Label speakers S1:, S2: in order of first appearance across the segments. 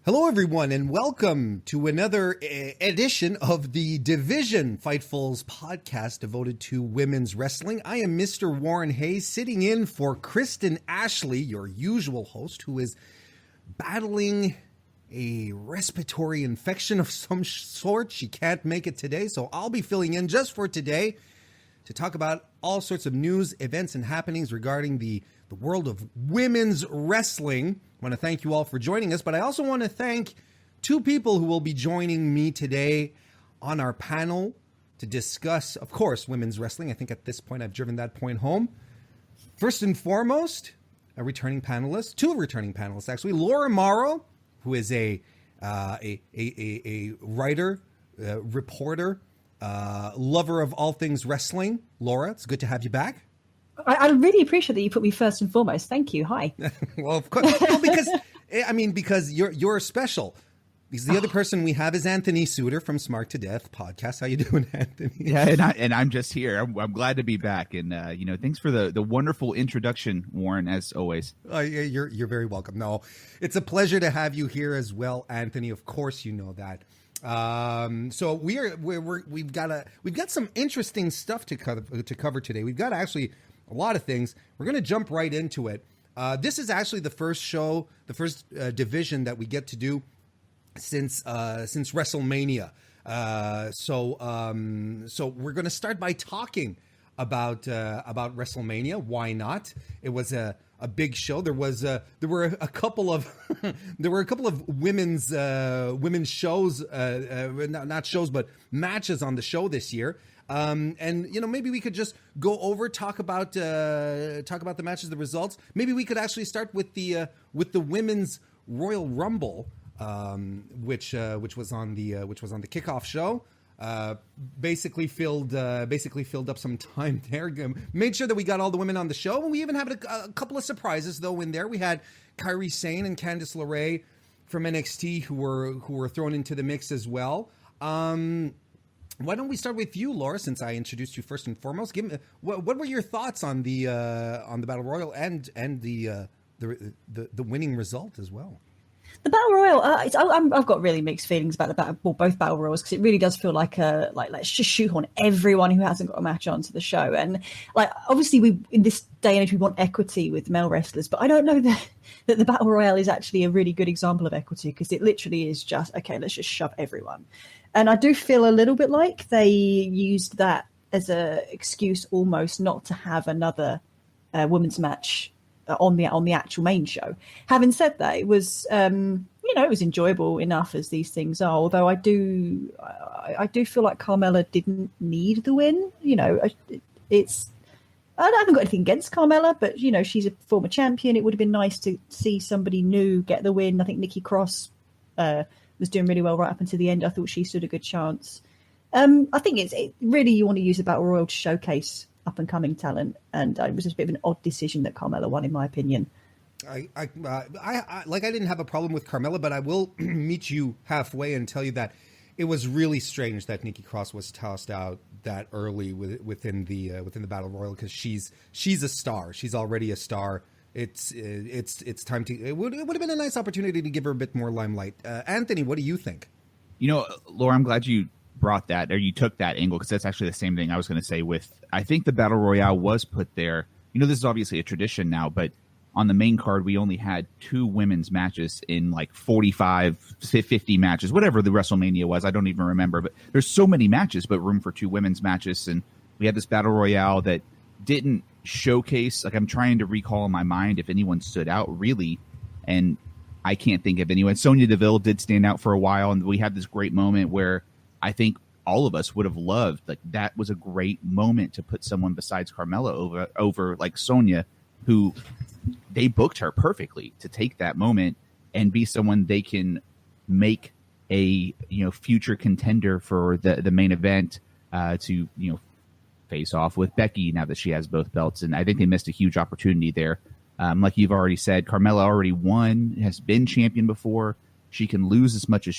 S1: Hello, everyone, and welcome to another edition of the Division Fightfuls podcast devoted to women's wrestling. I am Mr. Warren Hayes, sitting in for Kristen Ashley, your usual host, who is battling a respiratory infection of some sort. She can't make it today, so I'll be filling in just for today to talk about all sorts of news, events, and happenings regarding the world of women's wrestling. I want to thank you all for joining us, but I also want to thank two people who will be joining me today on our panel to discuss, of course, women's wrestling. I think at this point I've driven that point home. First and foremost, two returning panelists actually. Laura Mauro, who is a writer, reporter, lover of all things wrestling. Laura, it's good to have you back.
S2: I really appreciate that you put me first and foremost. Thank you. Hi.
S1: Well, of course. Well, because you're special. Because the other person we have is Anthony Suter from Smark To Death podcast. How you doing, Anthony?
S3: Yeah, and I'm just here. I'm glad to be back. And thanks for the wonderful introduction, Warren, as always.
S1: You're very welcome. No, it's a pleasure to have you here as well, Anthony. Of course, you know that. So we've got some interesting stuff to cover today. We've got actually a lot of things. We're going to jump right into it. This is actually the first show, the first division that we get to do since WrestleMania. So we're going to start by talking about WrestleMania. Why not? It was a big show. There were a couple of women's shows, not shows, but matches on the show this year. And maybe we could just go over, talk about the matches, the results. Maybe we could actually start with the women's Royal Rumble, which was on the kickoff show. Basically filled up some time there. Made sure that we got all the women on the show, and we even had a couple of surprises though in there. We had Kairi Sane and Candice LeRae from NXT who were thrown into the mix as well. Why don't we start with you, Laura, since I introduced you first and foremost? Give me what were your thoughts on the Battle Royal and the winning result as well?
S2: The Battle Royal, I've got really mixed feelings about both Battle Royals, because it really does feel like let's just shoehorn everyone who hasn't got a match onto the show. And obviously we in this day and age we want equity with male wrestlers, but I don't know that the Battle Royale is actually a really good example of equity, because it literally is just, okay, let's just shove everyone. And I do feel a little bit like they used that as an excuse almost not to have another women's match on the actual main show. Having said that, it was it was enjoyable enough as these things are. Although I do feel like Carmella didn't need the win. I haven't got anything against Carmella, but she's a former champion. It would have been nice to see somebody new get the win. I think Nikki Cross was doing really well right up until the end. I thought she stood a good chance. I think it really, you want to use the Battle Royal to showcase up and coming talent, and it was just a bit of an odd decision that Carmella won, in my opinion.
S1: I didn't have a problem with Carmella, but I will meet you halfway and tell you that it was really strange that Nikki Cross was tossed out that early within the Battle Royal, because she's a star. She's already a star. It's time to. It would have been a nice opportunity to give her a bit more limelight. Anthony, what do you think?
S3: Laura, I'm glad you brought that, or you took that angle, because that's actually the same thing I was going to say. I think the Battle Royale was put there. This is obviously a tradition now, but on the main card we only had 2 women's matches in 45, 50 matches, whatever the WrestleMania was. I don't even remember, but there's so many matches, but room for 2 women's matches, and we had this Battle Royale that didn't showcase. I'm trying to recall in my mind if anyone stood out really, and I can't think of anyone. Sonya Deville did stand out for a while, and we had this great moment where I think all of us would have loved. That was a great moment to put someone besides Carmella over Sonya, who they booked her perfectly to take that moment and be someone they can make a future contender for the main event to face off with Becky now that she has both belts. And I think they missed a huge opportunity there. Like you've already said, Carmella already won, has been champion before. She can lose as much as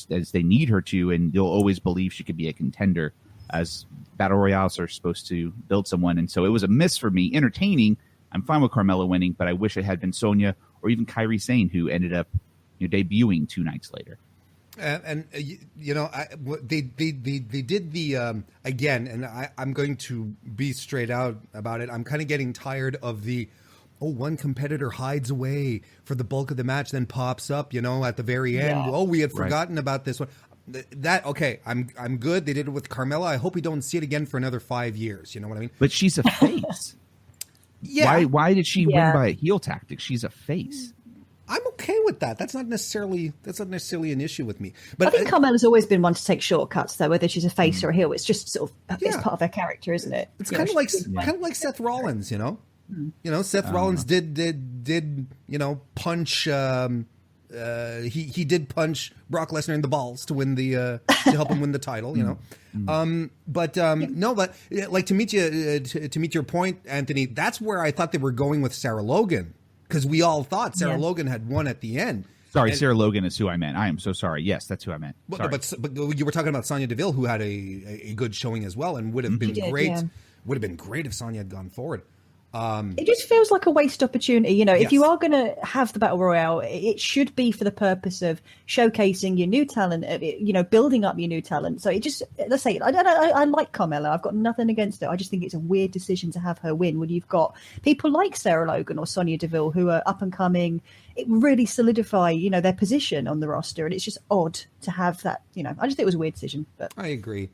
S3: as they need her to, and you'll always believe she could be a contender, as Battle Royales are supposed to build someone. And so it was a miss for me. Entertaining. I'm fine with Carmella winning, but I wish it had been Sonya or even Kairi Sane, who ended up debuting 2 nights later.
S1: They did the again, and I'm going to be straight out about it. I'm kind of getting tired of the one competitor hides away for the bulk of the match, then pops up, at the very end.
S2: Yeah.
S1: We had forgotten about this one. I'm good. They did it with Carmella. I hope we don't see it again for another 5 years. You know what I mean?
S3: But she's a face.
S1: Yeah.
S3: Why did she win by a heel tactic? She's a face.
S1: I'm okay with that. That's not necessarily an issue with me. But
S2: I think Carmella's always been one to take shortcuts, though, whether she's a face or a heel. It's just sort of it's part of her character, isn't it?
S1: It's kind of like Seth Rollins, Seth Rollins did punch. He did punch Brock Lesnar in the balls to win the to help him win the title, But like to meet your point, Anthony, that's where I thought they were going with Sarah Logan, because we all thought Sarah Logan had won at the end.
S3: Sorry, Sarah Logan is who I meant. I am so sorry. Yes, that's who I meant.
S1: But you were talking about Sonya Deville, who had a good showing as well, and would have been great. Yeah. Would have been great if Sonya had gone forward.
S2: It just feels like a waste opportunity. If you are going to have the Battle Royale, it should be for the purpose of showcasing your new talent, building up your new talent. So let's say, I like Carmella. I've got nothing against it. I just think it's a weird decision to have her win when you've got people like Sarah Logan or Sonya Deville who are up and coming. It really solidify, their position on the roster. And it's just odd to have that, I just think it was a weird decision. But
S1: I agree.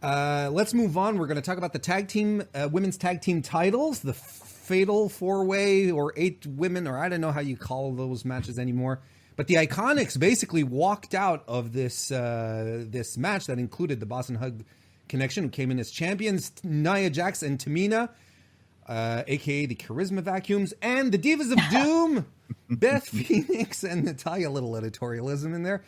S1: Let's move on. We're going to talk about the tag team, women's tag team titles, the fatal 4-way or 8 women, or I don't know how you call those matches anymore. But the Iconics basically walked out of this match that included the Boston Hug Connection, who came in as champions, Nia Jax and Tamina, aka the Charisma Vacuums, and the Divas of Doom, Beth Phoenix and Natalya. A little editorialism in there.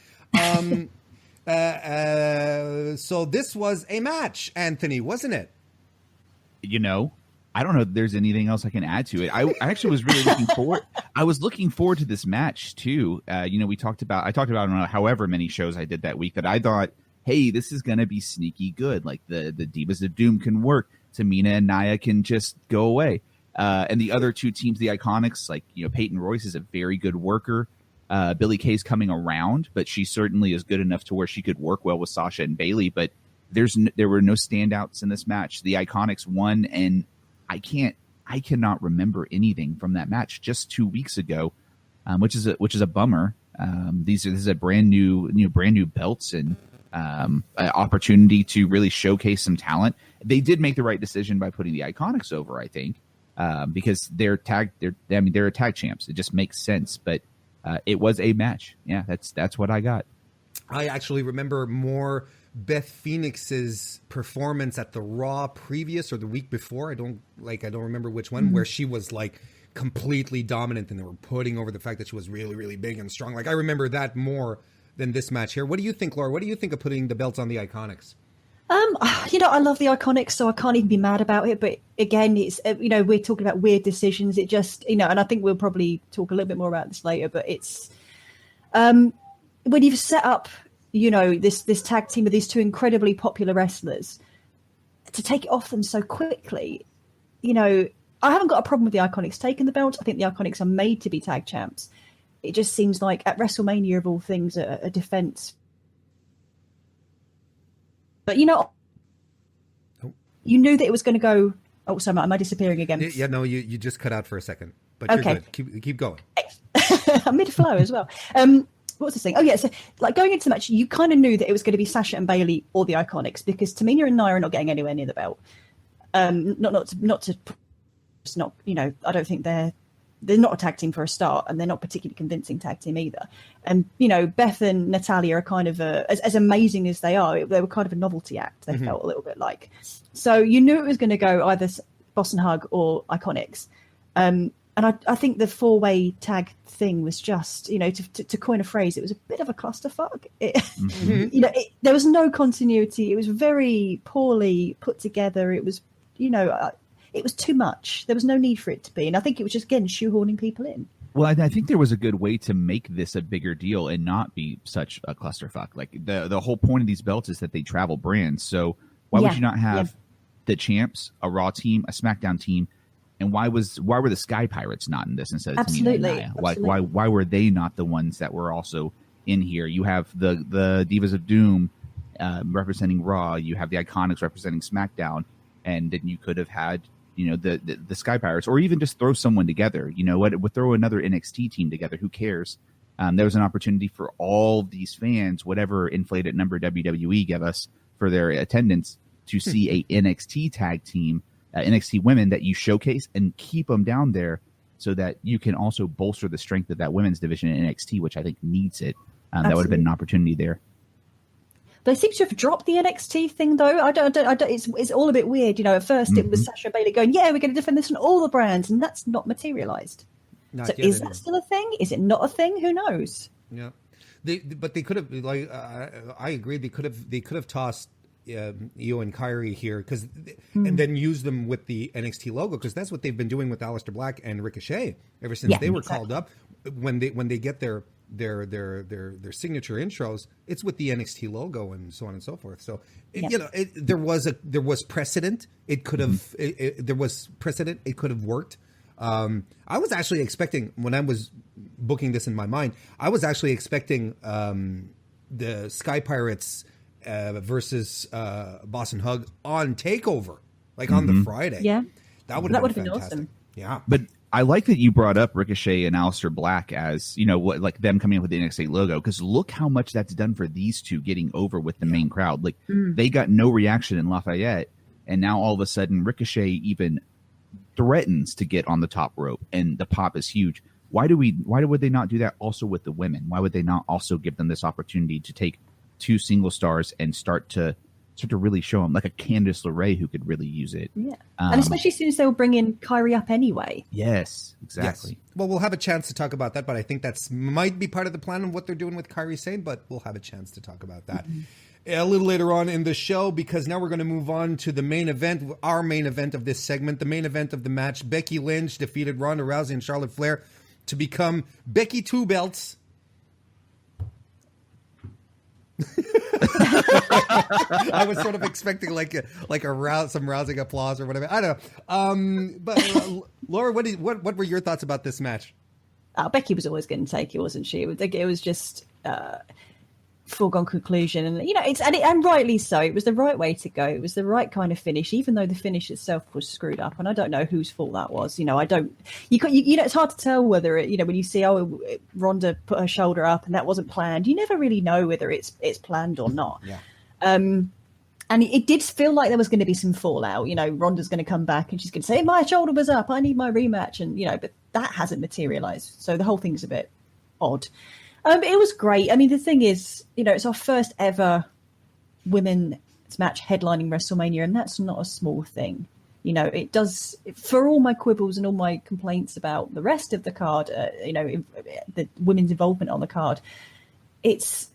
S1: So this was a match, Anthony, wasn't it?
S3: I don't know if there's anything else I can add to it. I actually was really looking forward. I was looking forward to this match too. I talked about on however many shows I did that week that I thought, hey, this is going to be sneaky good. Like the Divas of Doom can work. Tamina and Nia can just go away. And the other 2 teams, the Iconics, like, Peyton Royce is a very good worker. Billie Kay's coming around, but she certainly is good enough to where she could work well with Sasha and Bayley. But there were no standouts in this match. The Iconics won, and I cannot remember anything from that match just 2 weeks ago, which is a bummer. This is a brand new belts and opportunity to really showcase some talent. They did make the right decision by putting the Iconics over, I think, because they're a tag champs. It just makes sense, but. It was a match. Yeah, that's what I got.
S1: I actually remember more Beth Phoenix's performance at the Raw previous or the week before. I don't remember which one, where she was like completely dominant and they were putting over the fact that she was really, really big and strong. Like, I remember that more than this match here. What do you think, Laura? What do you think of putting the belts on the Iconics?
S2: I love the Iconics, so I can't even be mad about it. But again, it's, we're talking about weird decisions. It just, and I think we'll probably talk a little bit more about this later, but it's, when you've set up, this tag team of these 2 incredibly popular wrestlers, to take it off them so quickly, I haven't got a problem with the Iconics taking the belts. I think the Iconics are made to be tag champs. It just seems like at WrestleMania of all things, a defense. But you knew that it was going to go. Oh, sorry, am I disappearing again?
S1: Yeah, no, you just cut out for a second, but you're good. Keep going.
S2: I'm mid-flow as well. What's this thing? Oh yeah, so like going into the match, you kind of knew that it was going to be Sasha and Bayley or the Iconics, because Tamina and Nia are not getting anywhere near the belt. I don't think they're not a tag team for a start, and they're not particularly convincing tag team either. And, Beth and Natalya are kind of as amazing as they are, they were kind of a novelty act, they felt a little bit like. So you knew it was going to go either Boston Hug or Iconics. And I think the 4-way tag thing was just, to coin a phrase, it was a bit of a clusterfuck. There was no continuity. It was very poorly put together. It was, it was too much. There was no need for it to be. And I think it was just, again, shoehorning people in.
S3: Well, I think there was a good way to make this a bigger deal and not be such a clusterfuck. Like the whole point of these belts is that they travel brands. So why would you not have the champs, a Raw team, a SmackDown team, And why were the Sky Pirates not in this instead of Tamina and Nia?
S2: Absolutely.
S3: Why were they not the ones that were also in here? You have the Divas of Doom representing Raw. You have the Iconics representing SmackDown, and then you could have had the Sky Pirates, or even just throw someone together. You know what? Would throw another NXT team together. Who cares? There was an opportunity for all these fans, whatever inflated number WWE gave us for their attendance, to see a NXT tag team. NXT women that you showcase and keep them down there so that you can also bolster the strength of that women's division in NXT, which I think needs it. That would have been an opportunity there.
S2: They seem to have dropped the NXT thing, though. I don't. It's all a bit weird. At first it was Sasha Bailey going, "Yeah, we're going to defend this on all the brands," and that's not materialized. So is that still a thing? Is it not a thing? Who knows?
S1: Yeah, but they could have. I agree. They could have tossed Io and Kyrie here and then use them with the NXT logo, because that's what they've been doing with Aleister Black and Ricochet ever since they were called up. When they get their signature intros, it's with the NXT logo and so on and so forth. So there was precedent. It could have there was precedent. It could have worked. I was actually expecting, when I was booking this in my mind, I was actually expecting the Sky Pirates versus Boss and Hug on TakeOver, on the Friday.
S2: Yeah,
S1: that would have been
S2: awesome.
S1: Yeah,
S3: but I like that you brought up Ricochet and Aleister Black as them coming up with the NXT logo, because look how much that's done for these two getting over with the main crowd. They got no reaction in Lafayette, and now all of a sudden Ricochet even threatens to get on the top rope, and the pop is huge. Why would they not do that also with the women? Why would they not also give them this opportunity to take two single stars and start to really show them, like a Candice LeRae who could really use it?
S2: Yeah, and especially since they will bring in Kyrie up anyway.
S3: Yes, exactly.
S1: Yes. Well, we'll have a chance to talk about that, but I think that's might be part of the plan of what they're doing with Kyrie Sane, but we'll have a chance to talk about that a little later on in the show, because now we're going to move on to the main event, our main event of this segment, the main event of the match. Becky Lynch defeated Ronda Rousey and Charlotte Flair to become Becky Two Belts. I was sort of expecting some rousing applause or whatever. I don't know. But Laura, what were your thoughts about this match?
S2: Becky was always going to take it, wasn't she? It was just foregone conclusion, and and rightly so. It was the right way to go. It was the right kind of finish, even though the finish itself was screwed up. And I don't know whose fault that was. I don't. It's hard to tell whether it. When you see Ronda put her shoulder up and that wasn't planned, you never really know whether it's planned or not.
S1: Yeah.
S2: And it did feel like there was going to be some fallout. Ronda's going to come back and she's going to say, "My shoulder was up. I need my rematch." And but that hasn't materialized. So the whole thing's a bit odd. It was great. I mean, the thing is, it's our first ever women's match headlining WrestleMania, and that's not a small thing. It does, for all my quibbles and all my complaints about the rest of the card, the women's involvement on the card, it's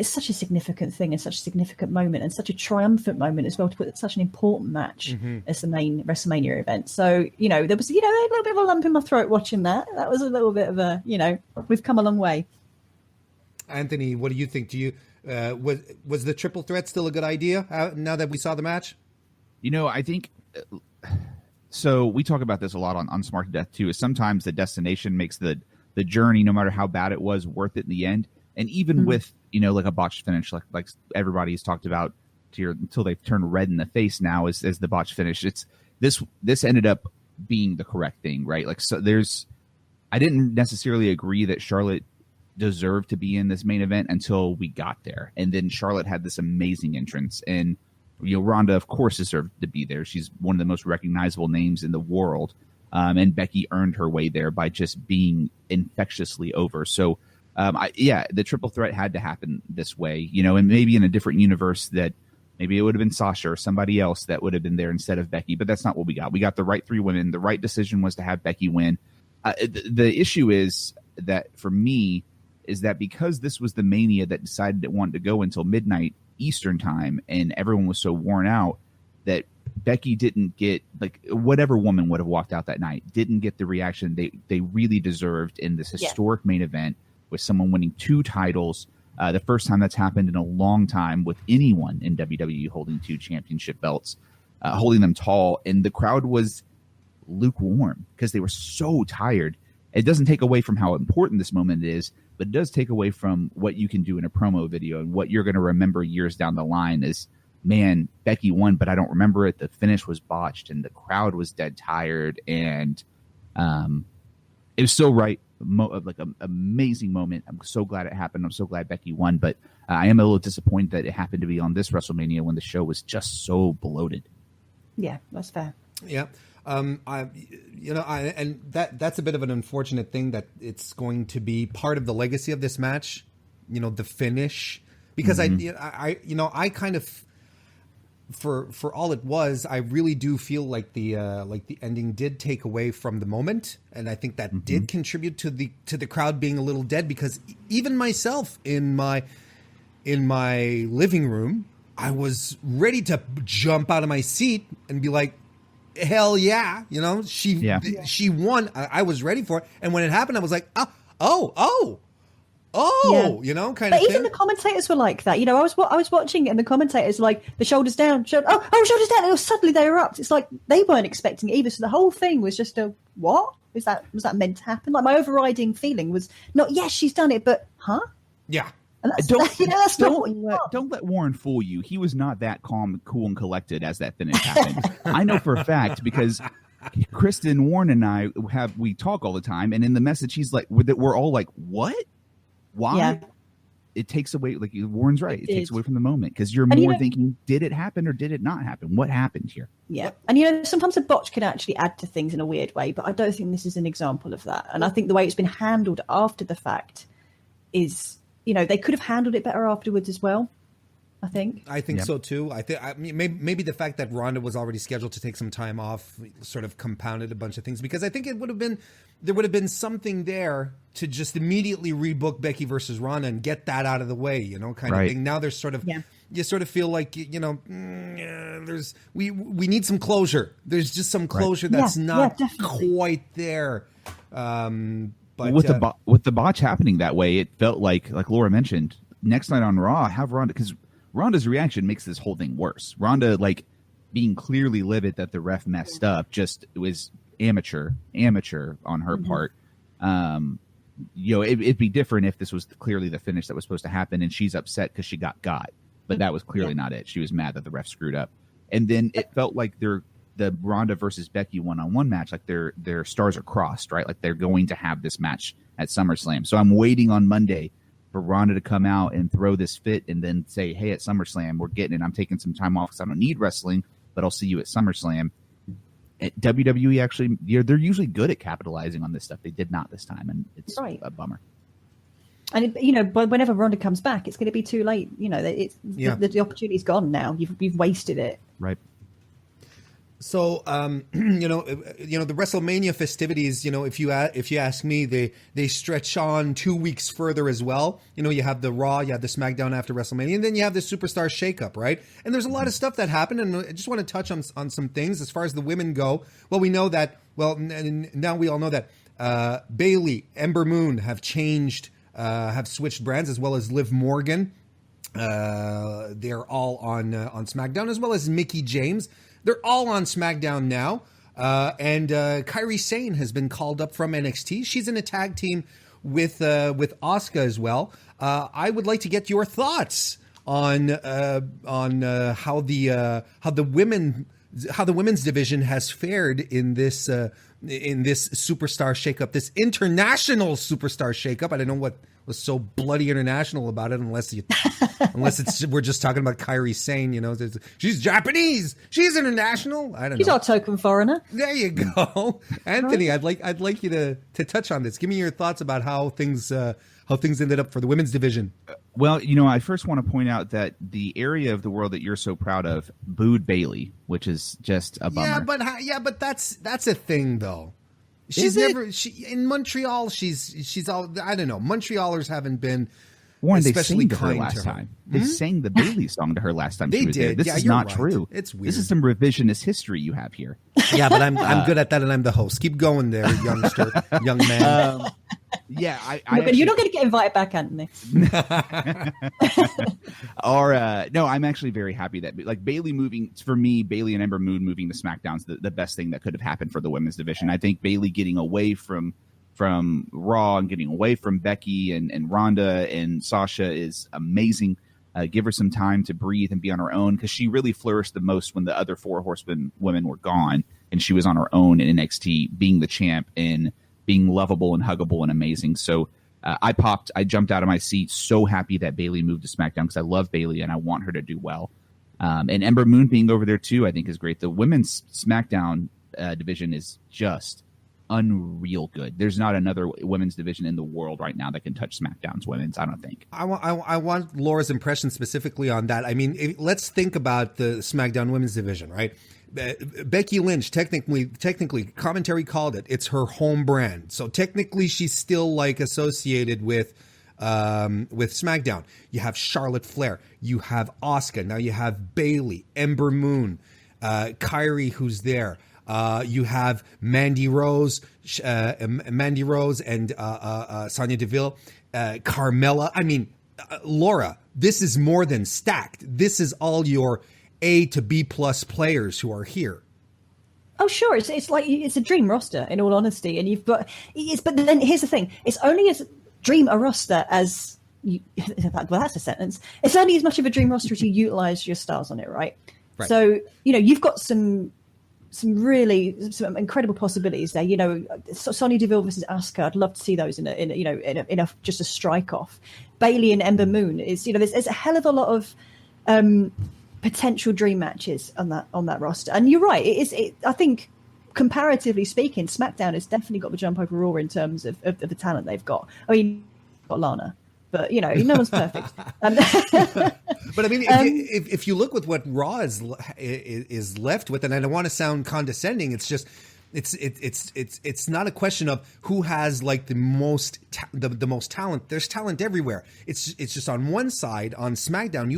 S2: such a significant thing and such a significant moment and such a triumphant moment as well, to put such an important match as the main WrestleMania event. So, there was, a little bit of a lump in my throat watching that. That was a little bit of a, we've come a long way.
S1: Anthony, what do you think? Was the triple threat still a good idea now that we saw the match?
S3: I think so. We talk about this a lot on Smark To Death too. Is sometimes the destination makes the journey, no matter how bad it was, worth it in the end. And even with like a botched finish, like everybody's talked about until they've turned red in the face now as the botched finish. It's this ended up being the correct thing, right? I didn't necessarily agree that Charlotte deserved to be in this main event until we got there, and then Charlotte had this amazing entrance, and Ronda of course deserved to be there. She's one of the most recognizable names in the world, and Becky earned her way there by just being infectiously over. So the triple threat had to happen this way, and maybe in a different universe that maybe it would have been Sasha or somebody else that would have been there instead of Becky, but that's not what we got. We got the right three women. The right decision was to have Becky win. The issue is that for me is that because this was the Mania that decided it wanted to go until midnight Eastern time, and everyone was so worn out that Becky didn't get, whatever woman would have walked out that night, didn't get the reaction they really deserved in this historic main event with someone winning 2 titles. The first time that's happened in a long time with anyone in WWE holding 2 championship belts, holding them tall. And the crowd was lukewarm because they were so tired. It doesn't take away from how important this moment is, but it does take away from what you can do in a promo video and what you're going to remember years down the line is, man, Becky won, but I don't remember it. The finish was botched and the crowd was dead tired. And it was so right. Like an amazing moment. I'm so glad it happened. I'm so glad Becky won, but I am a little disappointed that it happened to be on this WrestleMania when the show was just so bloated.
S2: Yeah, that's fair.
S1: Yeah. And that's a bit of an unfortunate thing that it's going to be part of the legacy of this match, the finish, because I kind of, for all it was, I really do feel like the ending did take away from the moment, and I think that did contribute to the crowd being a little dead, because even myself in my living room, I was ready to jump out of my seat and be like, hell yeah, she won. I was ready for it, and when it happened, I was like, kind of
S2: but
S1: thing.
S2: Even the commentators were like that. I was watching it, and the commentators like the shoulders down, shoulders down. And suddenly they erupt. It's like they weren't expecting it either. So the whole thing was just a what? Was that meant to happen? Like my overriding feeling was not yes, she's done it, but huh?
S1: Yeah.
S2: And that's
S3: don't let Warren fool you. He was not that calm, cool, and collected as that finish happened. I know for a fact because Kristen, Warren, and we talk all the time, and in the message he's like, we're all like, what? Why? Yeah. It takes away, like Warren's right. It takes away from the moment because you're more thinking, did it happen or did it not happen? What happened here?
S2: Yeah. And sometimes a botch can actually add to things in a weird way, but I don't think this is an example of that. And I think the way it's been handled after the fact is, they could have handled it better afterwards as well. I think
S1: so too. Maybe the fact that Ronda was already scheduled to take some time off sort of compounded a bunch of things, because I think there would have been something there to just immediately rebook Becky versus Ronda and get that out of the way, kind of thing. Now there's sort of you sort of feel like there's we need some closure. There's just some closure that's not quite there. But
S3: with the botch happening that way, it felt like Laura mentioned, next night on Raw, have Ronda, because Ronda's reaction makes this whole thing worse. Ronda, being clearly livid that the ref messed up, just was amateur on her part. It'd be different if this was clearly the finish that was supposed to happen, and she's upset because she got, but that was clearly not it. She was mad that the ref screwed up, and then it felt like the Ronda versus Becky one-on-one match, like their stars are crossed, right? Like they're going to have this match at SummerSlam. So I'm waiting on Monday for Ronda to come out and throw this fit and then say, hey, at SummerSlam, we're getting it. I'm taking some time off because I don't need wrestling, but I'll see you at SummerSlam. At WWE, actually, they're usually good at capitalizing on this stuff. They did not this time, and it's a bummer.
S2: And but whenever Ronda comes back, it's going to be too late. The opportunity's gone now. You've wasted it.
S3: Right.
S1: So, the WrestleMania festivities, if you ask me, they stretch on 2 weeks further as well. You have the Raw, you have the SmackDown after WrestleMania, and then you have the Superstar Shakeup, right? And there's a lot of stuff that happened, and I just want to touch on some things as far as the women go. Well, we know that, and now we all know that Bayley, Ember Moon have switched brands, as well as Liv Morgan. They're all on SmackDown, as well as Mickie James. They're all on SmackDown now. And Kairi Sane has been called up from NXT. She's in a tag team with Asuka as well. I would like to get your thoughts on how the women's division has fared in this superstar shakeup, this international superstar shakeup. I don't know what was so bloody international about it, unless it's we're just talking about Kairi Sane. She's Japanese, she's international. I don't know.
S2: She's our token foreigner.
S1: There you go, Anthony. I'd like you to touch on this. Give me your thoughts about how things ended up for the women's division.
S3: Well, I first want to point out that the area of the world that you're so proud of booed Bayley, which is just a bummer.
S1: But that's a thing though. In Montreal, she's all, I don't know. Montrealers haven't been
S3: Warren, they
S1: especially
S3: sang to her
S1: kind
S3: last
S1: to her.
S3: time. They sang the Bailey song to her last time
S1: They
S3: she was there.
S1: did.
S3: This
S1: Yeah,
S3: is
S1: you're
S3: not
S1: right.
S3: true.
S1: It's weird.
S3: This is some revisionist history you have here.
S1: Yeah, but I'm good at that, and I'm the host. Keep going there, youngster, young man.
S3: Yeah,
S2: But you're not going to get invited back, Anthony.
S3: No, I'm actually very happy that like Bailey moving, for me, Bailey and Ember Moon moving to SmackDown's the best thing that could have happened for the women's division. I think Bailey getting away from Raw and getting away from Becky and Ronda and Sasha is amazing. Give her some time to breathe and be on her own, because she really flourished the most when the other 4 horsemen women were gone and she was on her own in NXT, being the champ and being lovable and huggable and amazing. So I jumped out of my seat, so happy that Bailey moved to SmackDown, because I love Bailey and I want her to do well. And Ember Moon being over there too, I think is great. The women's SmackDown division is just unreal good. There's not another women's division in the world right now that can touch SmackDown's women's, I don't think.
S1: I want Laura's impression specifically on that. I mean, let's think about the SmackDown women's division, right? Becky Lynch, technically, commentary called it. It's her home brand, so technically she's still like associated with SmackDown. You have Charlotte Flair, you have Asuka, now you have Bailey, Ember Moon, Kyrie, who's there. You have Mandy Rose and Sonya Deville, Carmella. I mean, Laura, this is more than stacked. This is all your A to B plus players who are here.
S2: Oh, sure. It's like it's a dream roster, in all honesty. And you've got but then here's the thing: it's only as dream a roster as you. Well, that's a sentence. It's only as much of a dream roster as you utilize your stars on it, right? So you've got some incredible possibilities there. Sonya Deville versus Asuka. I'd love to see those in a just a strike off. Bailey and Ember Moon is there's a hell of a lot of potential dream matches on that roster. And you're right. I think comparatively speaking, SmackDown has definitely got the jump over Raw in terms of the talent they've got. I mean, got Lana. But no one's perfect.
S1: But I mean, if you look with what Raw is left with, and I don't want to sound condescending, it's just it's not a question of who has like the most talent. There's talent everywhere. It's just on one side on SmackDown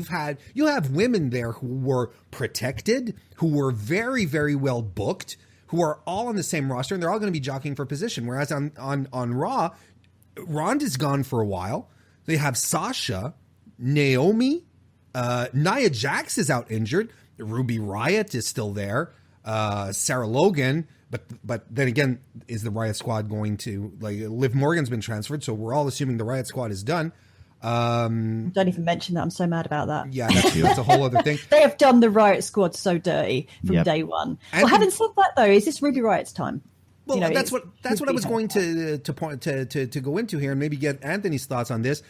S1: you have women there who were protected, who were very, very well booked, who are all on the same roster, and they're all going to be jockeying for position. Whereas on Raw, Ronda's gone for a while. They have Sasha, Naomi, Nia Jax is out injured. Ruby Riott is still there. Sarah Logan, but then again, is the Riott Squad going to Liv Morgan's been transferred, so we're all assuming the Riott Squad is done.
S2: Don't even mention that. I'm so mad about that.
S1: Yeah, that's a whole other thing.
S2: They have done the Riott Squad so dirty from day one. Well, having said that, though, is this Ruby Riott's time?
S1: Well, that's what I was going to point to go into here, and maybe get Anthony's thoughts on this.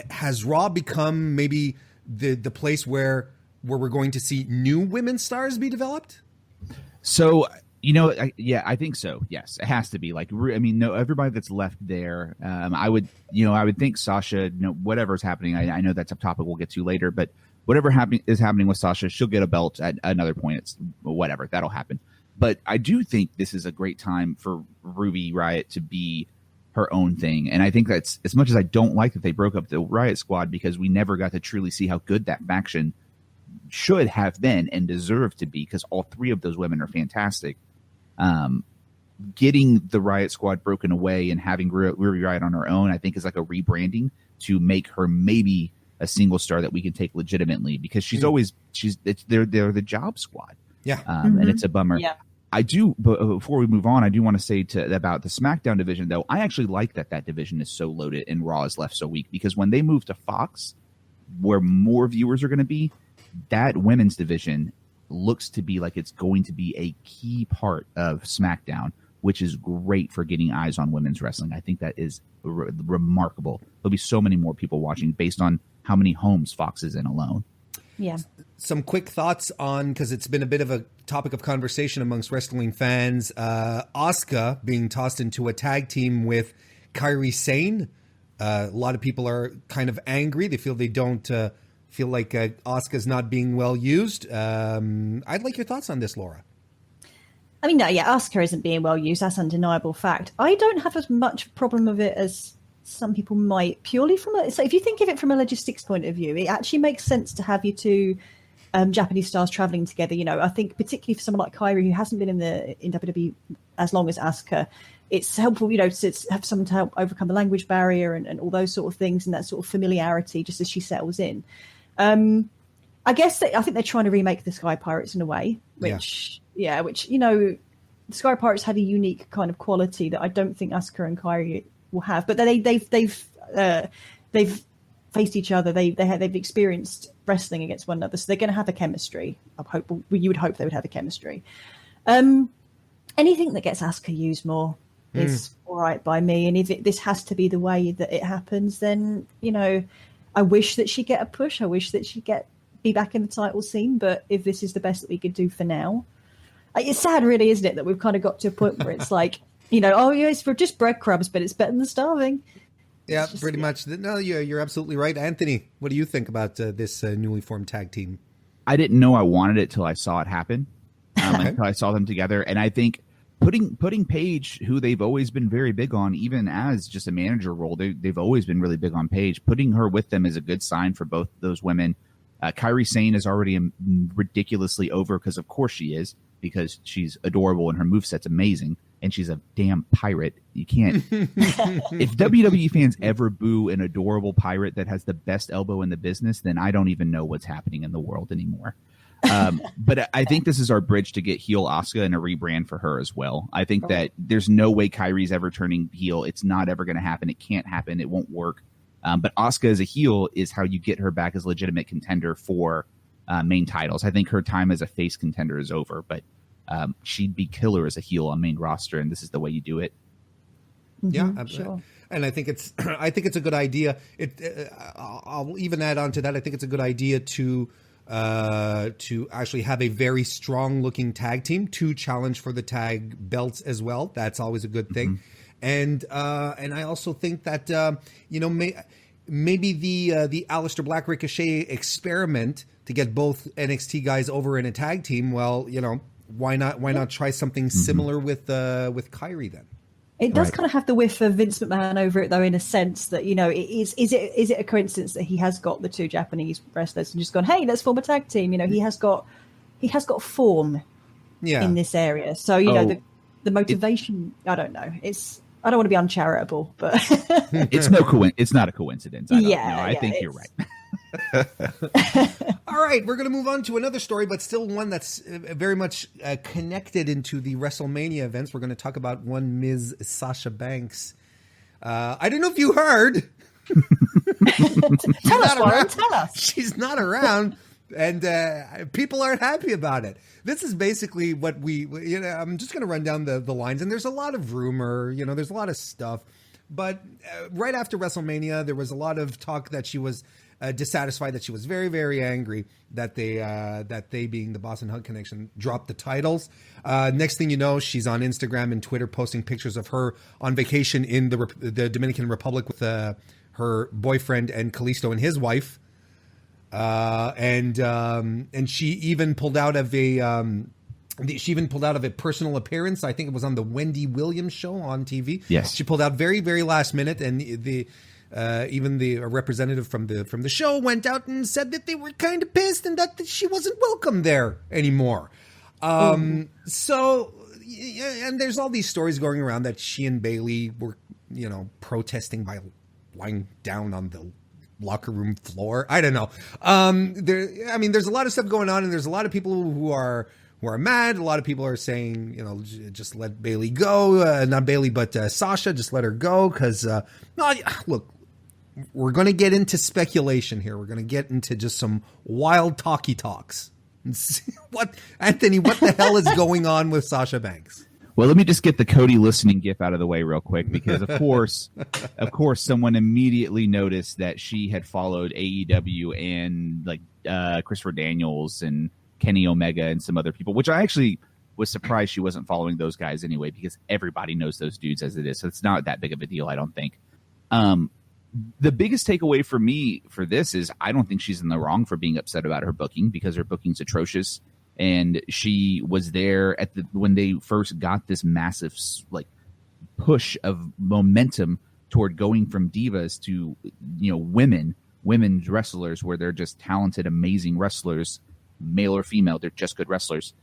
S1: Has Raw become maybe the place where we're going to see new women's stars be developed?
S3: So I think so. Yes, it has to be. Everybody that's left there. I would think Sasha. Whatever's happening. I know that's a topic we'll get to later, but whatever is happening with Sasha, she'll get a belt at another point. It's whatever, that'll happen. But I do think this is a great time for Ruby Riott to be her own thing. And I think that's, as much as I don't like that they broke up the Riott Squad, because we never got to truly see how good that faction should have been and deserved to be, because all 3 of those women are fantastic. Getting the Riott Squad broken away and having Ruby Riott on her own, I think, is like a rebranding to make her maybe a single star that we can take legitimately, because they're the job squad.
S1: Yeah.
S3: And it's a bummer.
S2: Yeah.
S3: I do, but before we move on, I do want to say about the SmackDown division, though. I actually like that division is so loaded and Raw is left so weak, because when they move to Fox, where more viewers are going to be, that women's division looks to be like it's going to be a key part of SmackDown, which is great for getting eyes on women's wrestling. I think that is remarkable. There'll be so many more people watching based on how many homes Fox is in alone.
S2: Yeah.
S1: Some quick thoughts on, because it's been a bit of a topic of conversation amongst wrestling fans, Asuka being tossed into a tag team with Kairi Sane. A lot of people are kind of angry. They feel they don't feel like Asuka's not being well used. I'd like your thoughts on this, Laura.
S2: I mean, no, yeah, Asuka isn't being well used. That's undeniable fact. I don't have as much problem with it as some people might, purely from so if you think of it from a logistics point of view, it actually makes sense to have you two Japanese stars traveling together. You know, I think particularly for someone like Kairi, who hasn't been in WWE as long as Asuka, it's helpful, you know, to have someone to help overcome the language barrier and all those sort of things, and that sort of familiarity just as she settles in. I guess I think they're trying to remake the Sky Pirates in a way, which you know, the Sky Pirates had a unique kind of quality that I don't think Asuka and Kairi will have. But they've faced each other. They've experienced wrestling against one another, so they're going to have a chemistry. You would hope they would have a chemistry. Anything that gets Asuka used more is all right by me. And if this has to be the way that it happens, then, you know, I wish that she'd get a push. I wish that she'd be back in the title scene. But if this is the best that we could do for now, it's sad, really, isn't it, that we've kind of got to a point where it's like, you know, oh yeah, it's for just breadcrumbs, but it's better than starving.
S1: Yeah, pretty much. No, you're absolutely right. Anthony, what do you think about this newly formed tag team?
S3: I didn't know I wanted it till I saw it happen. Until I saw them together, and I think putting Paige, who they've always been very big on, even as just a manager role, they've always been really big on Paige. Putting her with them is a good sign for both those women. Kairi Sane is already ridiculously over, because of course she is, because she's adorable and her moveset's amazing, and she's a damn pirate. You can't. If WWE fans ever boo an adorable pirate that has the best elbow in the business, then I don't even know what's happening in the world anymore. But I think this is our bridge to get heel Asuka and a rebrand for her as well. I think that there's no way Kairi's ever turning heel. It's not ever going to happen. It can't happen. It won't work. But Asuka as a heel is how you get her back as legitimate contender for main titles. I think her time as a face contender is over, but she'd be killer as a heel on main roster, and this is the way you do it.
S1: Yeah,
S2: sure.
S1: And I think it's a good idea. I'll even add on to that. I think it's a good idea to actually have a very strong looking tag team to challenge for the tag belts as well. That's always a good thing. And I also think that you know, maybe the Aleister Black Ricochet experiment to get both NXT guys over in a tag team. Well, you know, why not try something similar with Kairi then?
S2: It does kind of have the whiff of Vince McMahon over it, though, in a sense that, you know, is it a coincidence that he has got the two Japanese wrestlers and just gone, hey, let's form a tag team? You know, he has got form in this area. So, you know, the motivation, I don't know. I don't want to be uncharitable, but
S3: it's not a coincidence. I think you're right.
S1: All right, we're going to move on to another story, but still one that's very much connected into the WrestleMania events. We're going to talk about one Ms. Sasha Banks. I don't know if you heard.
S2: Tell us, Warren, tell us.
S1: She's not around, and people aren't happy about it. This is basically what I'm just going to run down the lines, and there's a lot of rumor, you know, there's a lot of stuff. But right after WrestleMania, there was a lot of talk that she was dissatisfied, that she was very, very angry that they being the Boston Hug Connection dropped the titles. Next thing you know, she's on Instagram and Twitter posting pictures of her on vacation in the Dominican Republic with her boyfriend and Kalisto and his wife. And she even pulled out of a personal appearance. I think it was on the Wendy Williams show on TV.
S3: Yes,
S1: she pulled out very, very last minute, and even the representative from the show went out and said that they were kind of pissed and that she wasn't welcome there anymore. So, and there's all these stories going around that she and Bayley were, you know, protesting by lying down on the locker room floor. I don't know. There's a lot of stuff going on, and there's a lot of people who are mad. A lot of people are saying, you know, just let Bayley go. Not Bayley, but Sasha, just let her go. Because, look, we're going to get into speculation here. We're going to get into just some wild talky talks. Anthony, what the hell is going on with Sasha Banks?
S3: Well, let me just get the Cody listening gif out of the way real quick, because of course, someone immediately noticed that she had followed AEW and like Christopher Daniels and Kenny Omega and some other people, which I actually was surprised she wasn't following those guys anyway, because everybody knows those dudes as it is. So it's not that big of a deal, I don't think. The biggest takeaway for me for this is I don't think she's in the wrong for being upset about her booking, because her booking's atrocious. And she was there when they first got this massive like push of momentum toward going from divas to, women's wrestlers, where they're just talented, amazing wrestlers, male or female. They're just good wrestlers.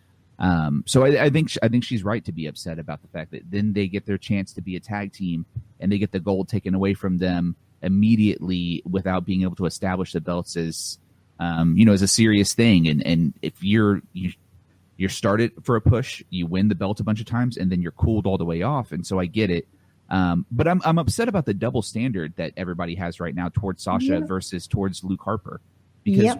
S3: So I think she's right to be upset about the fact that then they get their chance to be a tag team and they get the gold taken away from them immediately without being able to establish the belts as, as a serious thing. And if you're started for a push, you win the belt a bunch of times, and then you're cooled all the way off. And so I get it. But I'm upset about the double standard that everybody has right now towards Sasha versus towards Luke Harper. Because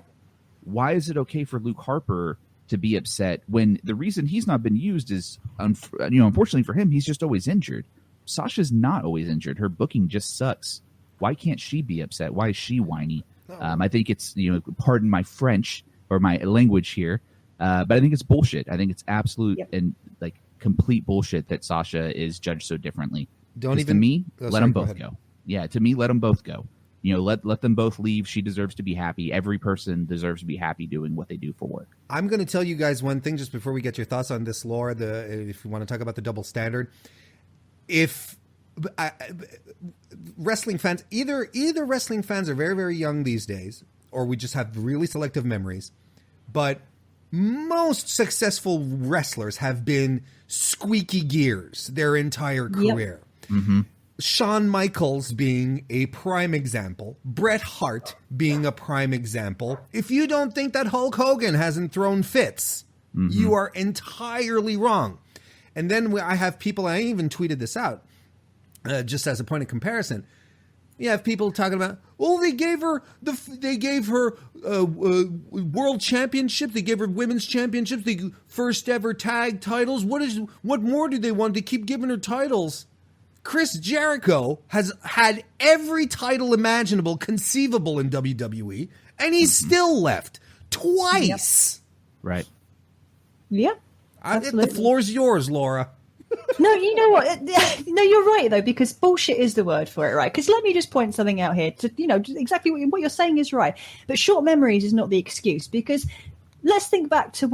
S3: why is it okay for Luke Harper to be upset when the reason he's not been used is, unfortunately for him, he's just always injured. Sasha's not always injured. Her booking just sucks. Why can't she be upset? Why is she whiny? I think it's, pardon my French or my language here, but I think it's bullshit. I think it's absolute and like complete bullshit that Sasha is judged so differently. Let them both go. Yeah, to me, let them both go. Let them both leave. She deserves to be happy. Every person deserves to be happy doing what they do for work.
S1: I'm going to tell you guys one thing just before we get your thoughts on this, Laura. If you want to talk about the double standard, if wrestling fans, either wrestling fans are very, very young these days, or we just have really selective memories, but most successful wrestlers have been squeaky gears their entire career.
S3: Mm-hmm.
S1: Shawn Michaels being a prime example, Bret Hart being a prime example. If you don't think that Hulk Hogan hasn't thrown fits, you are entirely wrong. And then I have people, I even tweeted this out, just as a point of comparison. You have people talking about, they gave her world championship, they gave her women's championships, the first ever tag titles. What more do they want to keep giving her titles? Chris Jericho has had every title imaginable, conceivable in WWE, and he's still left twice.
S3: Right.
S2: Yeah.
S1: The floor's yours, Laura.
S2: No, you know what? No, you're right, though, because bullshit is the word for it, right? Because let me just point something out here. Exactly what you're saying is right. But short memories is not the excuse, because let's think back to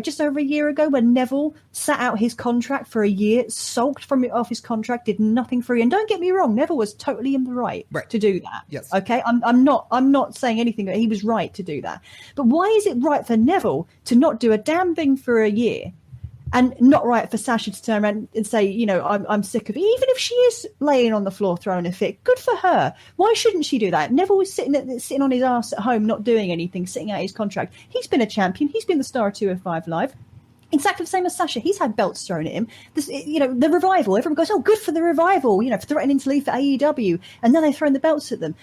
S2: just over a year ago, when Neville sat out his contract for a year, sulked off his contract, did nothing for you. And don't get me wrong, Neville was totally in the right to do that.
S1: Yes.
S2: Okay. I'm not saying anything, but he was right to do that. But why is it right for Neville to not do a damn thing for a year? And not right for Sasha to turn around and say, I'm sick of it. Even if she is laying on the floor throwing a fit, good for her. Why shouldn't she do that? Neville was sitting on his ass at home, not doing anything, sitting out his contract. He's been a champion. He's been the star of 205 Live. Exactly the same as Sasha. He's had belts thrown at him. The Revival. Everyone goes, good for the Revival, for threatening to leave for AEW. And then they've thrown the belts at them.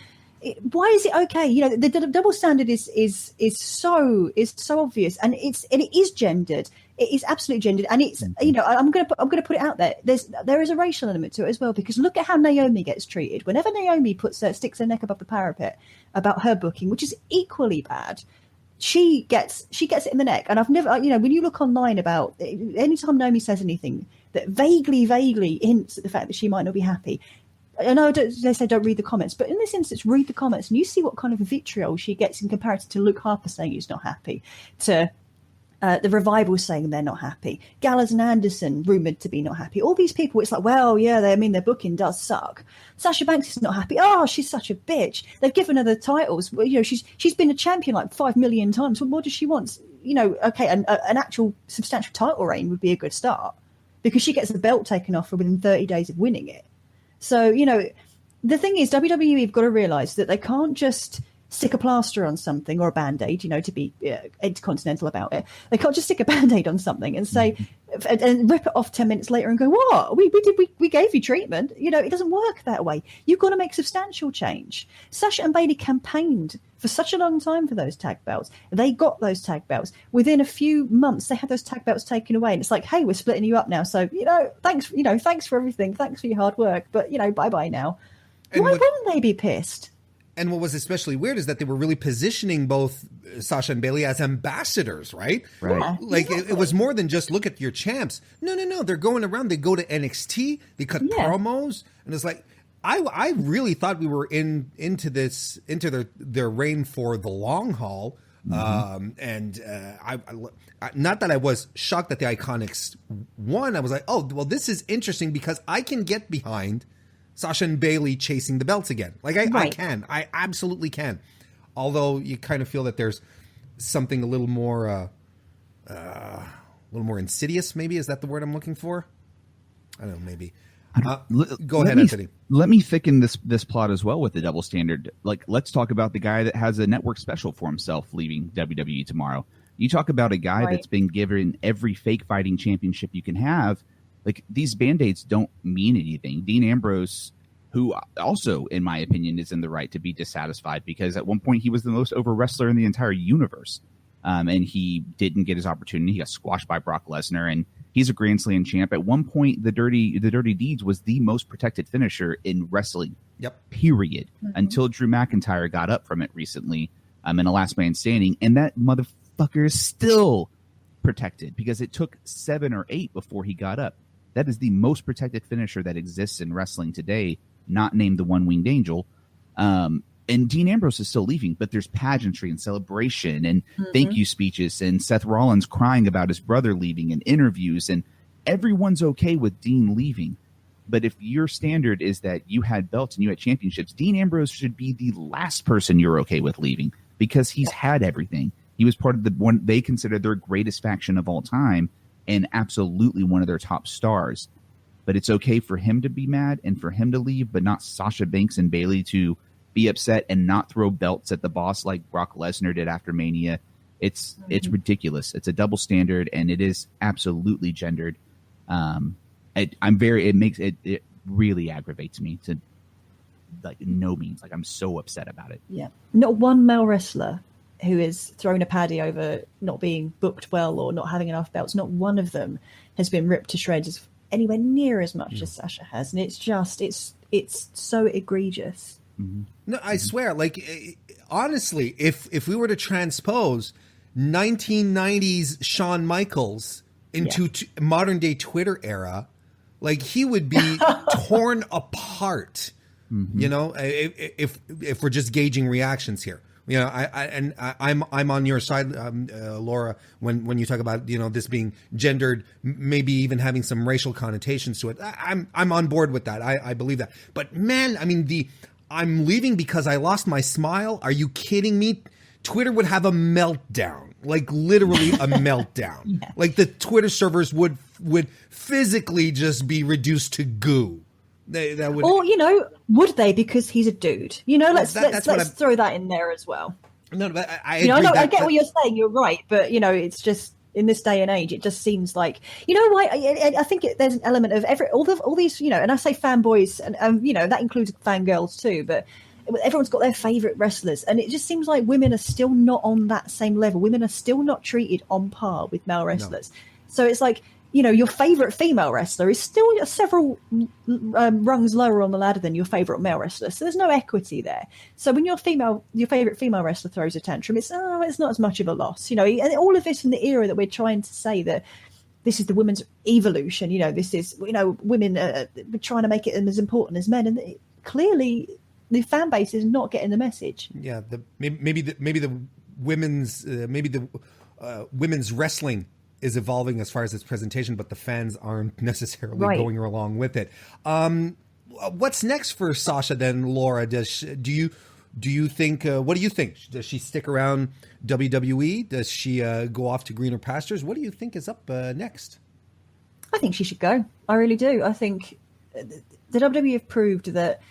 S2: Why is it okay? The double standard is so obvious, and it is gendered. It is absolutely gendered, and it's I'm going to put it out there. There is a racial element to it as well, because look at how Naomi gets treated. Whenever Naomi sticks her neck above the parapet about her booking, which is equally bad, she gets it in the neck. And I've never, when you look online about anytime Naomi says anything that vaguely hints at the fact that she might not be happy. I know they say don't read the comments, but in this instance, read the comments and you see what kind of vitriol she gets in comparison to Luke Harper saying he's not happy, to the Revival saying they're not happy, Gallows and Anderson rumoured to be not happy. All these people, it's like, well, yeah, their booking does suck. Sasha Banks is not happy. Oh, she's such a bitch. They've given her the titles. Well, she's been a champion like 5 million times. Well, what does she want? Okay, an actual substantial title reign would be a good start, because she gets the belt taken off her within 30 days of winning it. So, the thing is, WWE have got to realise that they can't just stick a plaster on something, or a Band-Aid, to be intercontinental about it. They can't just stick a Band-Aid on something and say, and rip it off 10 minutes later and go, what? We gave you treatment. It doesn't work that way. You've got to make substantial change. Sasha and Bayley campaigned for such a long time for those tag belts. They got those tag belts. Within a few months, they had those tag belts taken away. And it's like, hey, we're splitting you up now. So, thanks for everything. Thanks for your hard work. But, bye-bye now. Why wouldn't they be pissed?
S1: And what was especially weird is that they were really positioning both Sasha and Bayley as ambassadors, right?
S3: Right.
S1: Like, it was more than just look at your champs. No. They're going around. They go to NXT. They cut promos. And it's like, I really thought we were into their reign for the long haul. I not that I was shocked that the Iconics won. I was like, oh, well, this is interesting because I can get behind Sasha and Bayley chasing the belts again. Like I absolutely can. Although you kind of feel that there's something a little more insidious. Maybe is that the word I'm looking for? I don't know. Maybe. Go ahead, Anthony.
S3: Let me thicken this plot as well with the double standard. Like, let's talk about the guy that has a network special for himself leaving WWE tomorrow. You talk about a guy that's been given every fake fighting championship you can have. Like, these Band-Aids don't mean anything. Dean Ambrose, who also, in my opinion, is in the right to be dissatisfied, because at one point he was the most over wrestler in the entire universe. And he didn't get his opportunity. He got squashed by Brock Lesnar, and he's a Grand Slam champ. At one point, the Dirty Deeds was the most protected finisher in wrestling.
S1: Yep.
S3: Period. Until Drew McIntyre got up from it recently, in a Last Man Standing, and that motherfucker is still protected because it took 7 or 8 before he got up. That is the most protected finisher that exists in wrestling today, not named the One-Winged Angel. And Dean Ambrose is still leaving, but there's pageantry and celebration and thank you speeches and Seth Rollins crying about his brother leaving and interviews, and everyone's okay with Dean leaving. But if your standard is that you had belts and you had championships, Dean Ambrose should be the last person you're okay with leaving, because he's had everything. He was part of the one they consider their greatest faction of all time and absolutely one of their top stars. But it's okay for him to be mad and for him to leave, but not Sasha Banks and Bayley to be upset and not throw belts at the boss like Brock Lesnar did after Mania. It's ridiculous. It's a double standard, and it is absolutely gendered. It really aggravates me to like no means. Like, I'm so upset about it.
S2: Yeah. Not one male wrestler who is thrown a paddy over not being booked well or not having enough belts, not one of them has been ripped to shreds anywhere near as much as Sasha has. And it's so egregious.
S1: No, I swear, like, honestly, if we were to transpose 1990s Shawn Michaels into modern day Twitter era, like, he would be torn apart. You know, if we're just gauging reactions here. You know, I'm on your side, Laura, when you talk about, you know, this being gendered, maybe even having some racial connotations to it. I'm on board with that. I believe that. But man, I mean, I'm leaving because I lost my smile. Are you kidding me? Twitter would have a meltdown, like literally a meltdown. Yeah. Like, the Twitter servers would physically just be reduced to goo. That would,
S2: or, you know, would they? Because he's a dude. You know, let's throw that in there as well.
S1: No, but I
S2: agree. I get what you're saying. You're right, but you know, it's just, in this day and age, it just seems like, you know, I think there's an element of all these, you know, and I say fanboys, and you know, that includes fangirls too, but everyone's got their favorite wrestlers, and it just seems like women are still not on that same level. Women are still not treated on par with male wrestlers. No. So it's like, you know, your favorite female wrestler is still several rungs lower on the ladder than your favorite male wrestler. So there's no equity there. So when your favorite female wrestler throws a tantrum, it's not as much of a loss, you know. And all of this in the era that we're trying to say that this is the women's evolution. You know, this is, you know, women we're trying to make it as important as men, and clearly the fan base is not getting the message.
S1: Yeah, maybe the women's wrestling is evolving as far as its presentation, but the fans aren't necessarily going along with it. What's next for Sasha then, Laura? Do you think? What do you think? Does she stick around WWE? Does she go off to greener pastures? What do you think is up next?
S2: I think she should go. I really do. I think the WWE have proved that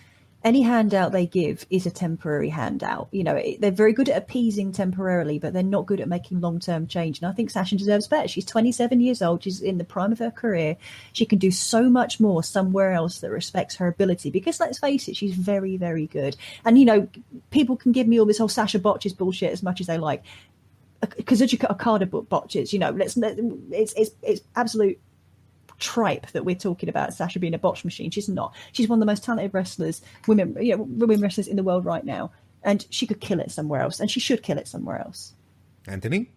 S2: any handout they give is a temporary handout. You know, they're very good at appeasing temporarily, but they're not good at making long-term change. And I think Sasha deserves better. She's 27 years old. She's in the prime of her career. She can do so much more somewhere else that respects her ability, because let's face it, she's very, very good. And, you know, people can give me all this whole Sasha botches bullshit as much as they like. Kazuchika Okada botches, you know, it's absolute tripe that we're talking about Sasha being a botch machine. She's not. She's one of the most talented wrestlers, women wrestlers in the world right now, and she could kill it somewhere else, and she should kill it somewhere else.
S1: Anthony?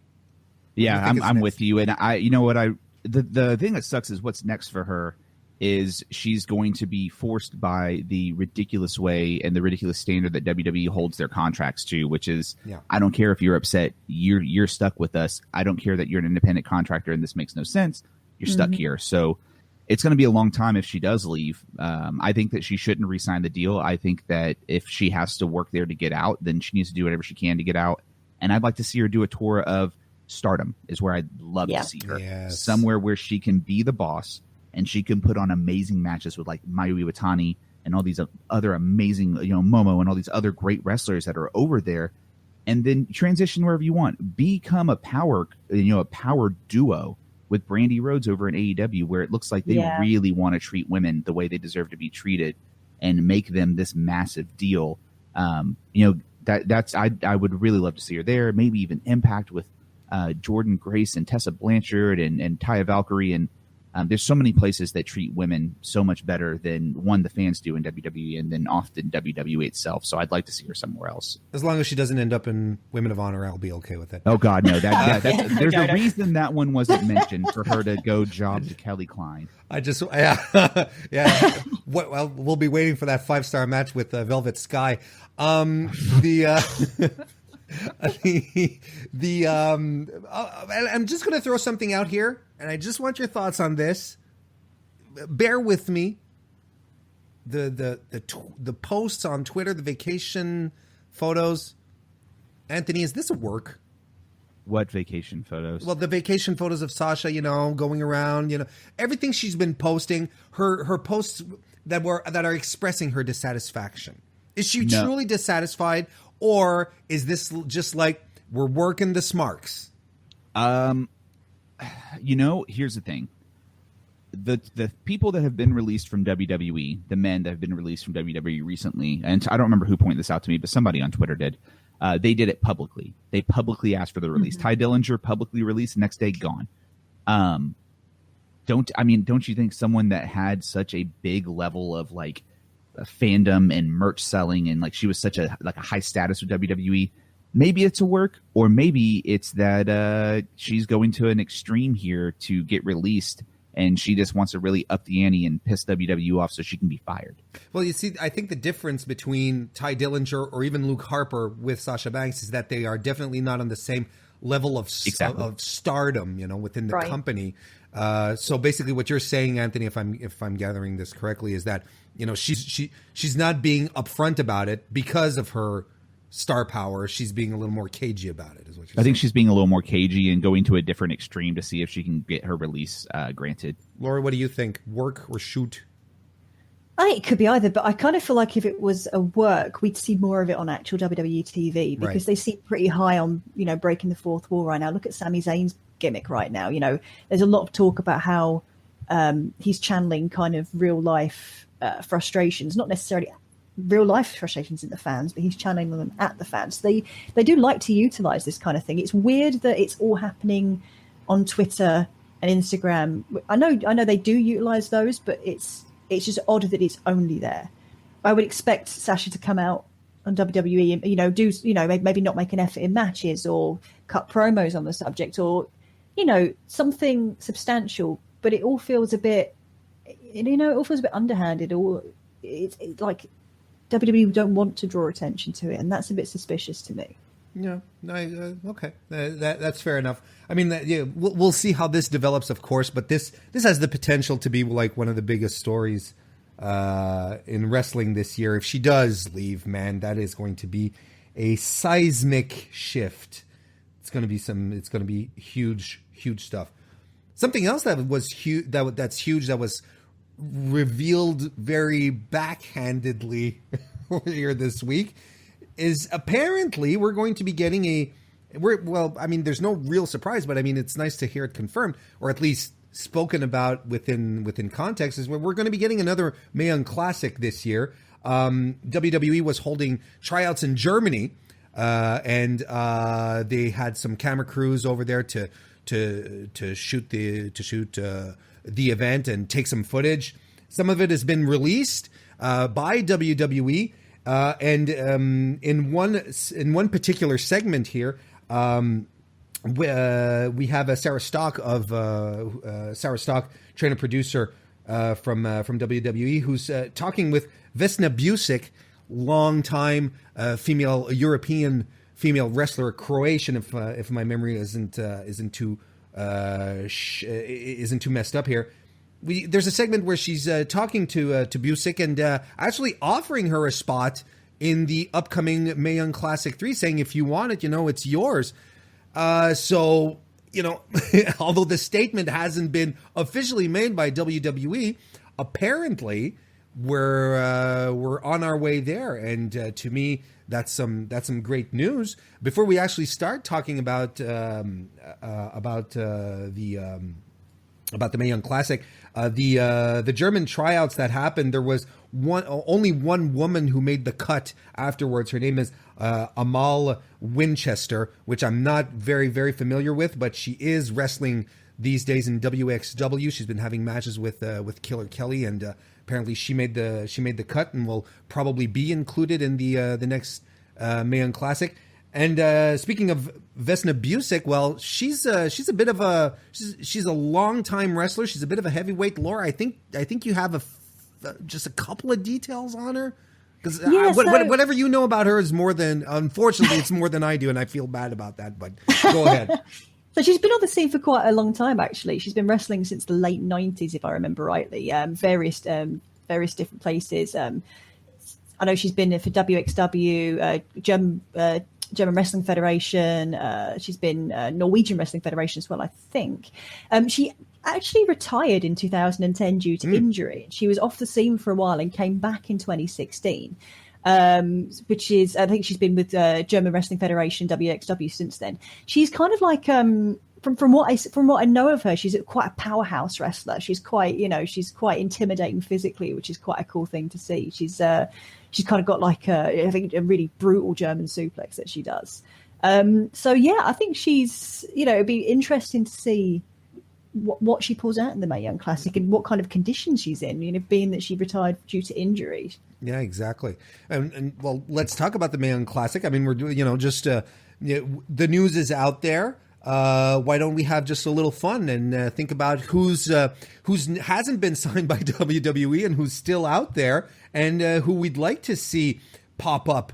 S3: Yeah, I'm with you, and the thing that sucks is what's next for her is she's going to be forced by the ridiculous way and the ridiculous standard that WWE holds their contracts to, which is, I don't care if you're upset, you're stuck with us. I don't care that you're an independent contractor and this makes no sense. You're stuck here. So it's going to be a long time if she does leave. I think that she shouldn't re-sign the deal. I think that if she has to work there to get out, then she needs to do whatever she can to get out. And I'd like to see her do a tour of Stardom is where I'd love to see her.
S1: Yes.
S3: Somewhere where she can be the boss and she can put on amazing matches with like Mayu Iwatani and all these other amazing, Momo and all these other great wrestlers that are over there. And then transition wherever you want. Become a power duo with Brandy Rhodes over in AEW, where it looks like they really want to treat women the way they deserve to be treated and make them this massive deal. I would really love to see her there. Maybe even Impact with Jordan Grace and Tessa Blanchard and Taya Valkyrie. And there's so many places that treat women so much better than the fans do in WWE and then often WWE itself. So I'd like to see her somewhere else.
S1: As long as she doesn't end up in Women of Honor, I'll be okay with it.
S3: Oh God, no! There's a reason that one wasn't mentioned for her to go job to Kelly Klein.
S1: Well, we'll be waiting for that 5-star match with Velvet Sky. I'm just going to throw something out here, and I just want your thoughts on this. Bear with me. The posts on Twitter, the vacation photos. Anthony, is this a work?
S3: What vacation photos?
S1: Well, the vacation photos of Sasha, going around, everything she's been posting, her posts that are expressing her dissatisfaction. Is she truly dissatisfied? Or is this just like we're working the smarks?
S3: Here's the thing. The people that have been released from WWE, the men that have been released from WWE recently, and I don't remember who pointed this out to me, but somebody on Twitter did. They did it publicly. They publicly asked for the release. Ty Dillinger publicly released, next day gone. Don't you think someone that had such a big level of like fandom and merch selling and like she was such a high status with WWE, maybe it's a work, or maybe it's that she's going to an extreme here to get released and she just wants to really up the ante and piss WWE off so she can be fired.
S1: Well, you see, I think the difference between Ty Dillinger or even Luke Harper with Sasha Banks is that they are definitely not on the same level of stardom, within the company. So basically, what you're saying, Anthony, if I'm gathering this correctly, is that she's not being upfront about it because of her star power. She's being a little more cagey about it, is what you're saying.
S3: I think she's being a little more cagey and going to a different extreme to see if she can get her release granted.
S1: Laura, what do you think? Work or shoot?
S2: I think it could be either, but I kind of feel like if it was a work, we'd see more of it on actual WWE TV because they seem pretty high on, breaking the fourth wall right now. Look at Sami Zayn's gimmick right now. There's a lot of talk about how he's channeling kind of real life frustrations, not necessarily real life frustrations in the fans, but he's channeling them at the fans. They do like to utilize this kind of thing. It's weird that it's all happening on Twitter and Instagram. I know they do utilize those, but it's just odd that it's only there. I would expect Sasha to come out on WWE and, do, maybe not make an effort in matches or cut promos on the subject or, something substantial, but it all feels a bit, underhanded, or it's like WWE don't want to draw attention to it. And that's a bit suspicious to me.
S1: Yeah, okay, that's fair enough. I mean, we'll see how this develops, of course, but this has the potential to be like one of the biggest stories in wrestling this year. If she does leave, man, that is going to be a seismic shift. It's going to be huge stuff. Something else that was huge, that's huge, that was revealed very backhandedly earlier this week, is apparently we're going to be getting there's no real surprise, but I mean, it's nice to hear it confirmed, or at least spoken about within context, is where we're going to be getting another Mae Young Classic this year. WWE was holding tryouts in Germany, and they had some camera crews over there to shoot the event and take some footage. Some of it has been released by WWE. And in one particular segment here, we have a Sarah Stock, trainer producer from WWE, who's talking with Vesna Busic, longtime European female wrestler, Croatian, if my memory isn't too messed up here. there's a segment where she's talking to Busick and actually offering her a spot in the upcoming Mae Young Classic 3, saying if you want it, it's yours. So, although the statement hasn't been officially made by WWE, apparently we're on our way there. And to me, that's some great news. Before we actually start talking about the Mae Young Classic, the German tryouts that happened, there was only one woman who made the cut afterwards. Her name is Amal Winchester, which I'm not very, very familiar with, but she is wrestling these days in WXW. She's been having matches with Killer Kelly, and apparently she made the cut and will probably be included in the next Mae Young Classic. And speaking of Vesna Busick, well, she's a bit of she's a long-time wrestler. She's a bit of a heavyweight. Laura, I think you have just a couple of details on her, because whatever you know about her is unfortunately, it's more than I do, and I feel bad about that. But go ahead.
S2: So she's been on the scene for quite a long time, actually. She's been wrestling since the late 90s, if I remember rightly. Various different places. I know she's been for WXW, German Wrestling Federation. She's been Norwegian Wrestling Federation as well, I think. She actually retired in 2010 due to injury. She was off the scene for a while and came back in 2016. Which is, I think she's been with German Wrestling Federation, WXW, since then. She's kind of like, from what I know of her, she's quite a powerhouse wrestler. She's quite, she's quite intimidating physically, which is quite a cool thing to see. She's kind of got like I think a really brutal German suplex that she does. So yeah, I think she's, it'd be interesting to see what she pulls out in the Mae Young Classic and what kind of condition she's in, being that she retired due to injury.
S1: Yeah, exactly. And well, let's talk about the Mae Young Classic. I mean, we're doing, the news is out there. Why don't we have just a little fun and think about who's hasn't been signed by WWE and who's still out there, and who we'd like to see pop up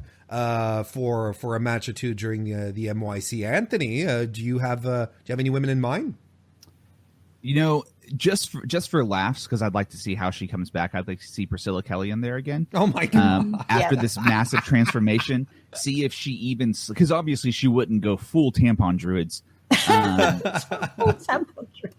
S1: for a match or two during the MYC. Anthony, do you have any women in mind?
S3: Just for laughs, because I'd like to see how she comes back. I'd like to see Priscilla Kelly in there again.
S1: Oh my god!
S3: After this massive transformation, see if she even, because obviously she wouldn't go full tampon druids,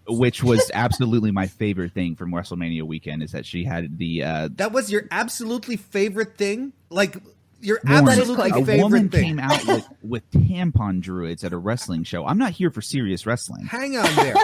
S3: which was absolutely my favorite thing from WrestleMania weekend. Is that she had the
S1: that was your absolutely favorite thing, like your
S3: Lauren,
S1: absolutely favorite
S3: a woman
S1: thing.
S3: Came out with tampon druids at a wrestling show. I'm not here for serious wrestling.
S1: Hang on there.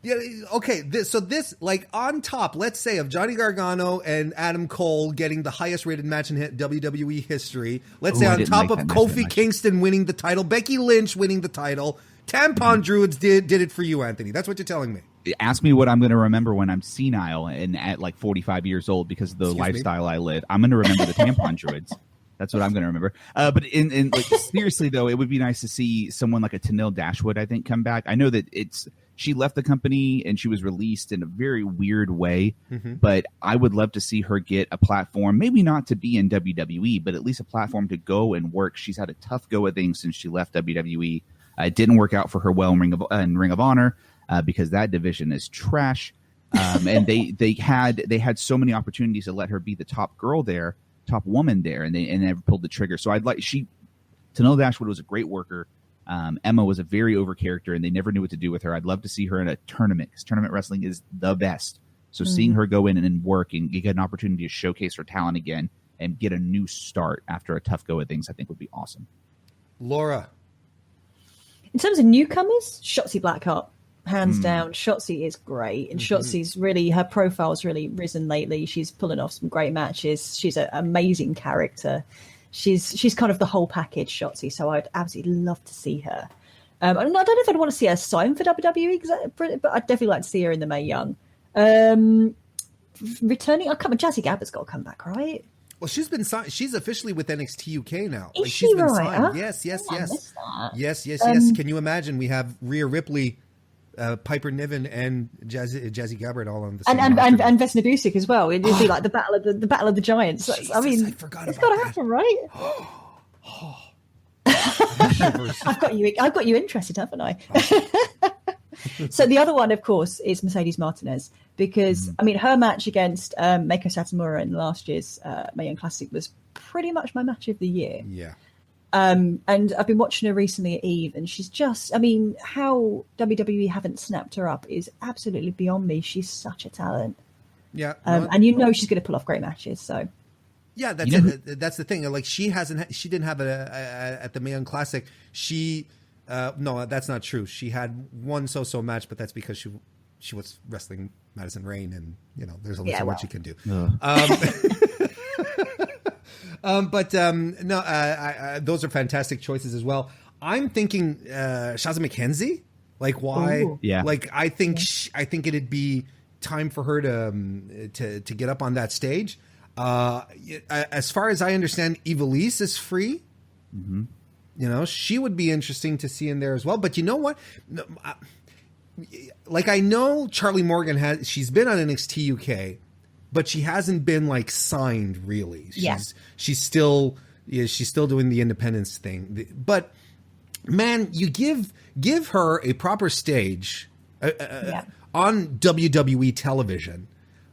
S1: Yeah, okay, this like on top, let's say, of Johnny Gargano and Adam Cole getting the highest rated match in WWE history. Let's say on top of Kofi Kingston winning the title, Becky Lynch winning the title, Tampon Druids did it for you, Anthony. That's what you're telling me.
S3: Ask me what I'm going to remember when I'm senile and at like 45 years old because of the lifestyle I live. I'm going to remember the Tampon Druids. That's what I'm going to remember. But in like seriously though, it would be nice to see someone like a Tenille Dashwood, I think, come back. I know that she left the company and she was released in a very weird way, but I would love to see her get a platform, maybe not to be in WWE, but at least a platform to go and work. She's had a tough go of things since she left WWE. It didn't work out for her well in Ring of Honor because that division is trash. And they had so many opportunities to let her be the top girl there, top woman there, and they never pulled the trigger. So Tenille Dashwood was a great worker. Emma was a very over character, and they never knew what to do with her. I'd love to see her in a tournament because tournament wrestling is the best. So seeing her go in and work and get an opportunity to showcase her talent again and get a new start after a tough go of things, I think would be awesome.
S1: Laura.
S2: In terms of newcomers, Shotzi Blackheart, hands down. Shotzi is great, and Shotzi's really, her profile's really risen lately. She's pulling off some great matches. She's an amazing character. She's kind of the whole package, Shotzi. So I'd absolutely love to see her. I don't know if I'd want to see her sign for WWE, but I'd definitely like to see her in the Mae Young. Returning, Jazzy Gabber's got to come back, right?
S1: Well, she's been signed. She's officially with NXT UK now.
S2: Is
S1: she's
S2: she
S1: been
S2: right?
S1: signed.
S2: Huh?
S1: Yes.
S2: Yes.
S1: Can you imagine? We have Rhea Ripley, Piper Niven, and Jazzy Gabbard all on the same
S2: and Vesna Busick as well. It'd be like the battle of the giants.
S1: Jesus,
S2: I mean,
S1: I forgot
S2: it's
S1: about
S2: got to
S1: that.
S2: happen, right? I've got you interested, haven't I? So the other one, of course, is Mercedes Martinez, because I mean, her match against Meiko Satomura in last year's Mae Young Classic was pretty much my match of the year.
S1: Yeah.
S2: And I've been watching her recently at Eve, and she's just, I mean, how WWE haven't snapped her up is absolutely beyond me. She's such a talent.
S1: Yeah.
S2: And you know she's going to pull off great matches. So
S1: yeah, that's it. That's the thing. Like she didn't have at the Mae Young Classic. No, that's not true. She had one so-so match, but that's because she was wrestling Madison Rayne, and you know, there's only so much you can do. Those are fantastic choices as well. I'm thinking Shazza McKenzie. Like why?
S2: Ooh.
S3: Yeah.
S1: Like I think it'd be time for her to get up on that stage. As far as I understand, Ivelisse is free. Mm-hmm. You know, she would be interesting to see in there as well. But you know what? Like I know Charlie Morgan she's been on NXT UK, but she hasn't been like signed really. She's still doing the independence thing. But man, you give her a proper stage on WWE television.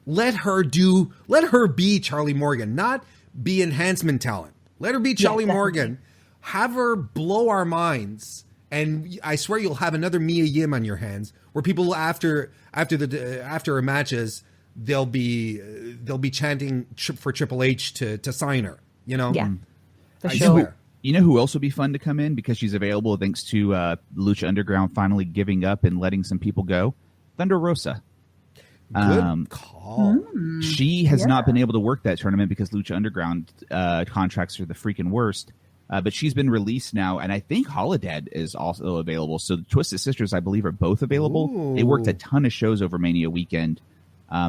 S1: Let her be Charlie Morgan, not be enhancement talent. Let her be Charlie Morgan. Have her blow our minds, and I swear you'll have another Mia Yim on your hands, where people after her matches they'll be chanting for Triple H to sign her. You know,
S2: for sure.
S3: You know who else would be fun to come in because she's available thanks to Lucha Underground finally giving up and letting some people go? Thunder Rosa.
S1: Good call.
S3: She has not been able to work that tournament because Lucha Underground contracts are the freaking worst. But she's been released now, and I think Holodead is also available. So the Twisted Sisters, I believe, are both available. Ooh. They worked a ton of shows over Mania weekend.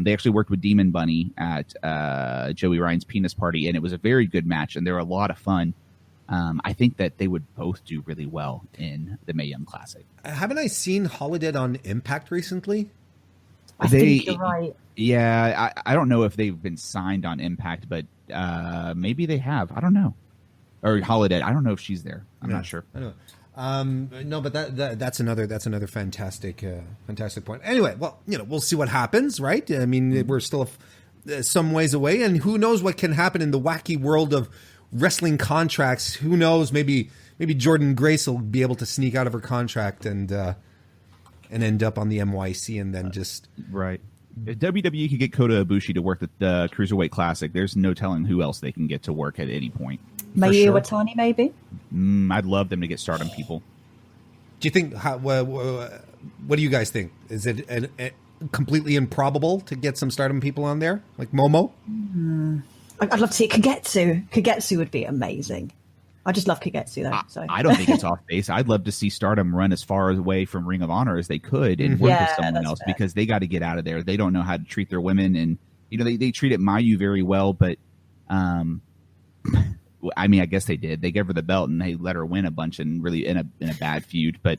S3: They actually worked with Demon Bunny at Joey Ryan's Penis Party, and it was a very good match, and they were a lot of fun. I think that they would both do really well in the Mae Young Classic.
S1: Haven't I seen Holodead on Impact recently?
S2: I think you're right.
S3: Yeah, I don't know if they've been signed on Impact, but maybe they have. I don't know. Or Holodead. I don't know if she's there. I'm not sure.
S1: I know. No, but that's another fantastic point. Anyway, well, you know, we'll see what happens, right? I mean, we're still some ways away, and who knows what can happen in the wacky world of wrestling contracts? Who knows? Maybe Jordan Grace will be able to sneak out of her contract and end up on the MYC, and then just
S3: right. If WWE could get Kota Ibushi to work the Cruiserweight Classic, there's no telling who else they can get to work at any point.
S2: Mayu Iwatani, maybe?
S3: I'd love them to get Stardom people.
S1: Do you think? What do you guys think? Is it completely improbable to get some Stardom people on there, like Momo?
S2: I'd love to see Kagetsu. Kagetsu would be amazing. I just love Kagetsu, though. So.
S3: I don't think it's off base. I'd love to see Stardom run as far away from Ring of Honor as they could and work with someone else because they got to get out of there. They don't know how to treat their women, and you know they treated Mayu very well, but I mean, I guess they did. They gave her the belt and they let her win a bunch and really in a bad feud. But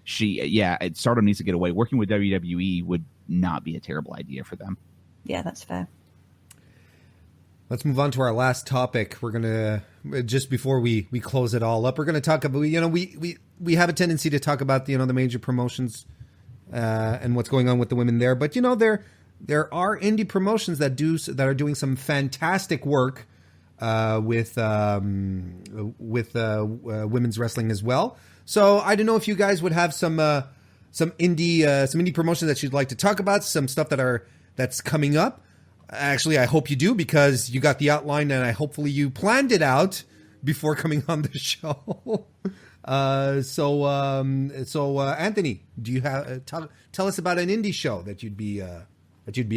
S3: Stardom needs to get away. Working with WWE would not be a terrible idea for them.
S2: Yeah, that's fair.
S1: Let's move on to our last topic. We're gonna just before we close it all up, we're gonna talk about we have a tendency to talk about the major promotions and what's going on with the women there. But there are indie promotions that are doing some fantastic work with women's wrestling as well. So I don't know if you guys would have some indie promotions that you'd like to talk about, some stuff that's coming up. Actually, I hope you do because you got the outline and hopefully you planned it out before coming on the show. So Anthony, do you have tell us about an indie show that you'd be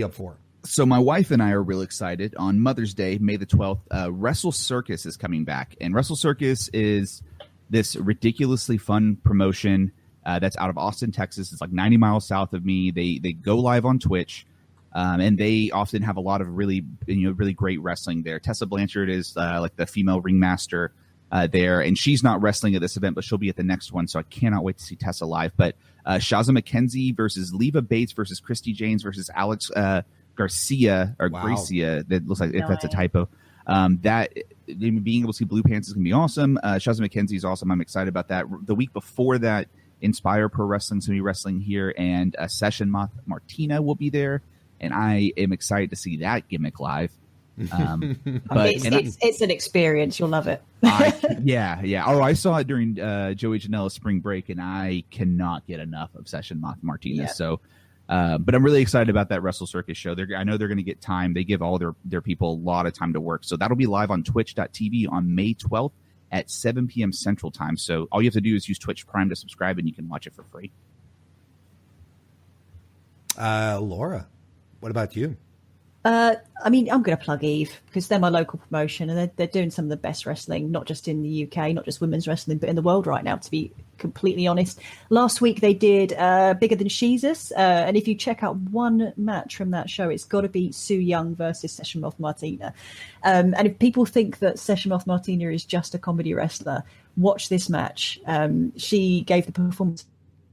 S1: up for?
S3: So my wife and I are real excited. On Mother's Day, May the 12th, Wrestle Circus is coming back. And Wrestle Circus is this ridiculously fun promotion that's out of Austin, Texas. It's like 90 miles south of me. They go live on Twitch, and they often have a lot of really great wrestling there. Tessa Blanchard is like the female ringmaster there, and she's not wrestling at this event, but she'll be at the next one. So I cannot wait to see Tessa live. But Shazza McKenzie versus Leva Bates versus Christy James versus Alex Garcia or wow. Gracia. That looks like if that's a typo. That being able to see blue pants is gonna be awesome. Shazza McKenzie is awesome. I'm excited about that. The week before that Inspire Pro Wrestling's going to be wrestling here, and Session Martina will be there, and I am excited to see that gimmick live. But
S2: it's an experience. You'll love it.
S3: Yeah. Oh, I saw it during Joey Janela's spring break, and I cannot get enough of Session Martinez.
S2: Yeah.
S3: So, but I'm really excited about that Wrestle Circus show. I know they're going to get time. They give all their people a lot of time to work. So that'll be live on twitch.tv on May 12th at 7 p.m. Central Time. So all you have to do is use Twitch Prime to subscribe, and you can watch it for free.
S1: Laura, what about you?
S2: I mean, I'm going to plug Eve because they're my local promotion, and they're doing some of the best wrestling, not just in the UK, not just women's wrestling, but in the world right now, to be completely honest. Last week they did Bigger Than Jesus, and if you check out one match from that show, it's got to be Sue Young versus Session Moth Martina. And if people think that Session Moth Martina is just a comedy wrestler, watch this match. She gave the performance.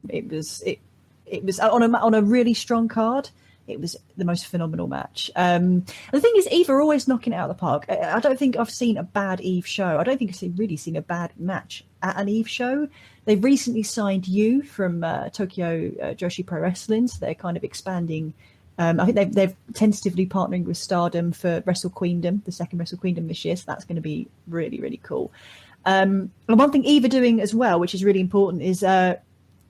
S2: It was on a really strong card. It was the most phenomenal match. And the thing is, Eve are always knocking it out of the park. I don't think I've seen a bad Eve show. I don't think I've really seen a bad match at an Eve show. They've recently signed Yu from Tokyo Joshi Pro Wrestling, so they're kind of expanding. I think they've tentatively partnering with Stardom for Wrestle Queendom, the second Wrestle Queendom this year, so that's going to be really, really cool. And one thing Eve are doing as well, which is really important, is so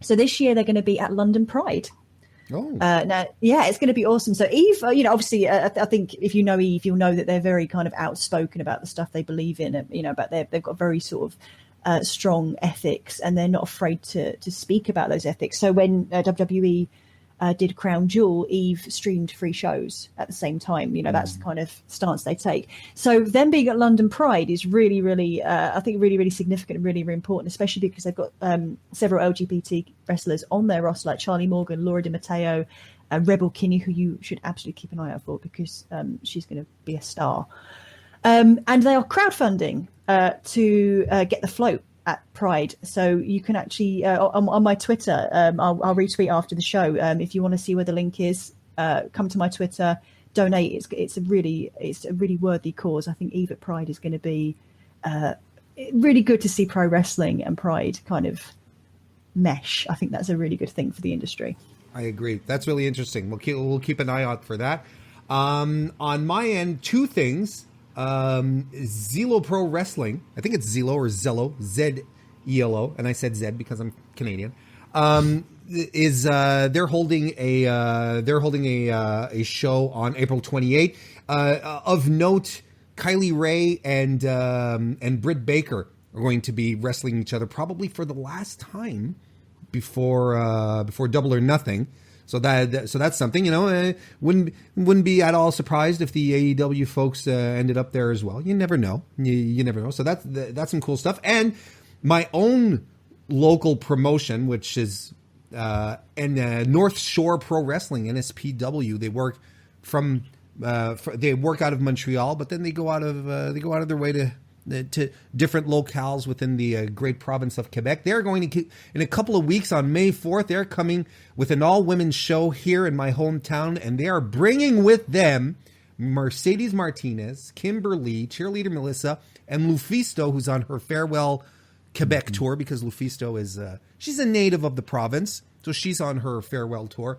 S2: this year they're going to be at London Pride.
S1: Oh.
S2: Now, yeah, it's going to be awesome. So Eve, obviously, I think if you know Eve, you'll know that they're very kind of outspoken about the stuff they believe in. But they've got very sort of strong ethics, and they're not afraid to speak about those ethics. So when WWE did Crown Jewel, Eve streamed 3 shows at the same time. That's the kind of stance they take. So them being at London Pride is really, really, I think, really, really significant and really, really important, especially because they've got several LGBT wrestlers on their roster, like Charlie Morgan, Laura Di Matteo, Rebel Kinney, who you should absolutely keep an eye out for because she's going to be a star. And they are crowdfunding to get the float at Pride, so you can actually on my Twitter, I'll retweet after the show. If you want to see where the link is, come to my Twitter, donate. It's a really worthy cause. I think Eve at Pride is going to be really good to see pro wrestling and Pride kind of mesh. I think that's a really good thing for the industry.
S1: I agree. That's really interesting. We'll keep an eye out for that. On my end, 2 things. Zelo Pro Wrestling, I think it's Zelo or Zello, Z-E-L-O, and I said Z because I'm Canadian. They're holding a show on April 28th. Of note, Kylie Ray and Britt Baker are going to be wrestling each other probably for the last time before Double or Nothing. So that's something, wouldn't be at all surprised if the AEW folks ended up there as well. You never know. You never know. So that's some cool stuff. And my own local promotion, which is North Shore Pro Wrestling, NSPW. They work they work out of Montreal, but then they go out of their way to different locales within the great province of Quebec. They're going to, in a couple of weeks on May 4th, they're coming with an all-women's show here in my hometown, and they are bringing with them Mercedes Martinez, Kimberly, Cheerleader Melissa, and Lufisto, who's on her farewell Quebec tour, because Lufisto is, she's a native of the province, so she's on her farewell tour.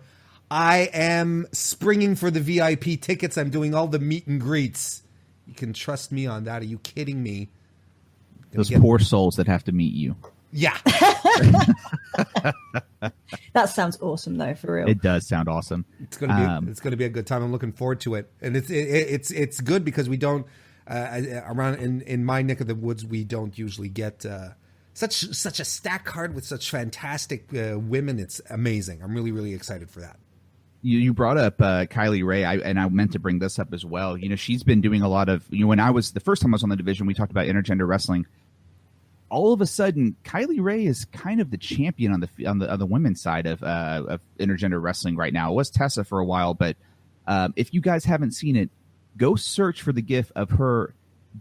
S1: I am springing for the VIP tickets. I'm doing all the meet and greets. You can trust me on that. Are you kidding me?
S3: Those poor souls that have to meet you.
S1: Yeah.
S2: That sounds awesome, though, for real.
S3: It does sound awesome.
S1: It's gonna be a good time. I'm looking forward to it, and it's good because we don't around in my neck of the woods we don't usually get such a stacked card with such fantastic women. It's amazing. I'm really, really excited for that.
S3: You brought up Kylie Ray, and I meant to bring this up as well. She's been doing a lot of, when the first time I was on the division, we talked about intergender wrestling. All of a sudden, Kylie Ray is kind of the champion on the women's side of intergender wrestling right now. It was Tessa for a while, but if you guys haven't seen it, go search for the gif of her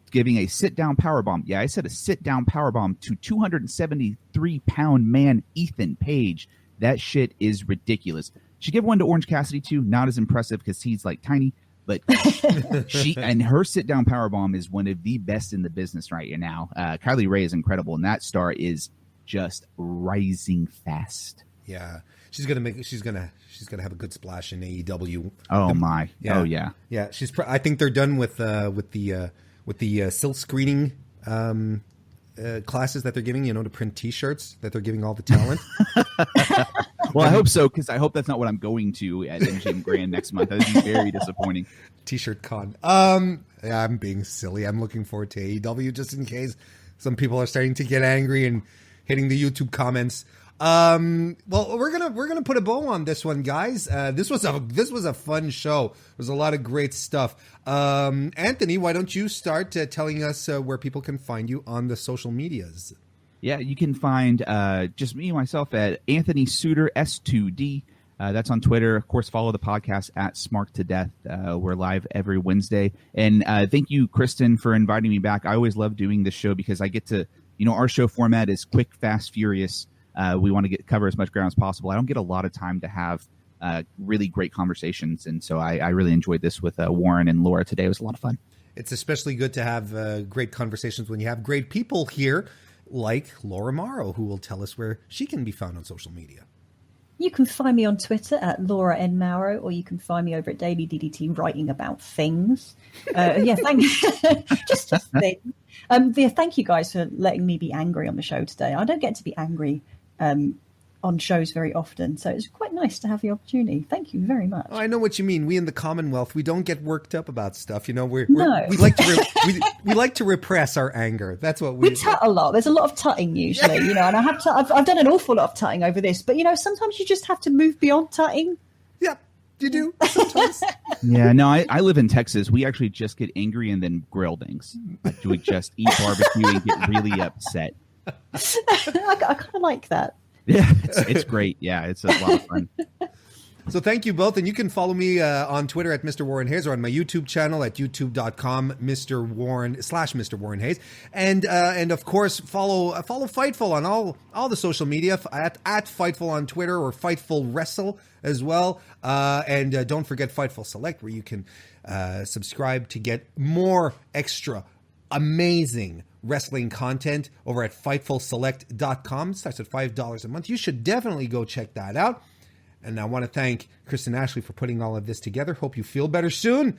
S3: giving a sit-down powerbomb. Yeah, I said a sit-down powerbomb to 273-pound man Ethan Page. That shit is ridiculous. She gave one to Orange Cassidy too. Not as impressive because he's like tiny, but her sit down powerbomb is one of the best in the business right now. Kylie Ray is incredible, and that star is just rising fast.
S1: Yeah, she's gonna have a good splash in AEW.
S3: Oh my!
S1: Yeah.
S3: Oh yeah!
S1: Yeah, I think they're done with the silk screening classes that they're giving. To print T-shirts that they're giving all the talent.
S3: Well, I hope so, because I hope that's not what I'm going to at MGM Grand next month. That would be very disappointing.
S1: T-shirt con. Yeah, I'm being silly. I'm looking forward to AEW just in case some people are starting to get angry and hitting the YouTube comments. Well, we're gonna put a bow on this one, guys. This was a fun show. There's a lot of great stuff. Anthony, why don't you start telling us where people can find you on the social medias?
S3: Yeah, you can find just me and myself at Anthony Suter S2D. That's on Twitter. Of course, follow the podcast at Smark To Death. We're live every Wednesday. And thank you, Kristen, for inviting me back. I always love doing this show because I get to, our show format is quick, fast, furious. We want to cover as much ground as possible. I don't get a lot of time to have really great conversations. And so I really enjoyed this with Warren and Laura today. It was a lot of fun.
S1: It's especially good to have great conversations when you have great people here, like Laura Mauro, who will tell us where she can be found on social media.
S2: You can find me on Twitter at Laura N. Mauro, or you can find me over at Daily DDT writing about things. Just things. Thank you guys for letting me be angry on the show today. I don't get to be angry on shows very often, so it's quite nice to have the opportunity. Thank you very much.
S1: Oh, I know what you mean. We in the Commonwealth, we don't get worked up about stuff. We
S2: No.
S1: we like to repress our anger. That's what
S2: we tut a lot. There's a lot of tutting usually, and I've done an awful lot of tutting over this. But sometimes you just have to move beyond tutting.
S1: Yeah, you do sometimes.
S3: Yeah, no, I live in Texas. We actually just get angry and then grill things. We just eat barbecue and get really upset.
S2: I kind of like that.
S3: Yeah, it's great. Yeah, it's a lot of fun.
S1: So thank you both. And you can follow me on Twitter at Mr. Warren Hayes, or on my YouTube channel at youtube.com/Mr. Warren Hayes. And of course, follow Fightful on all the social media at Fightful on Twitter, or Fightful Wrestle as well. And don't forget Fightful Select, where you can subscribe to get more extra amazing wrestling content over at FightfulSelect.com. It starts at $5 a month. You should definitely go check that out. And I want to thank Kristen Ashley for putting all of this together. Hope you feel better soon.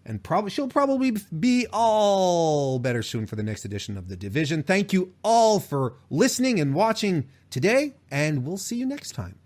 S1: And she'll probably be all better soon for the next edition of The Division. Thank you all for listening and watching today, and we'll see you next time.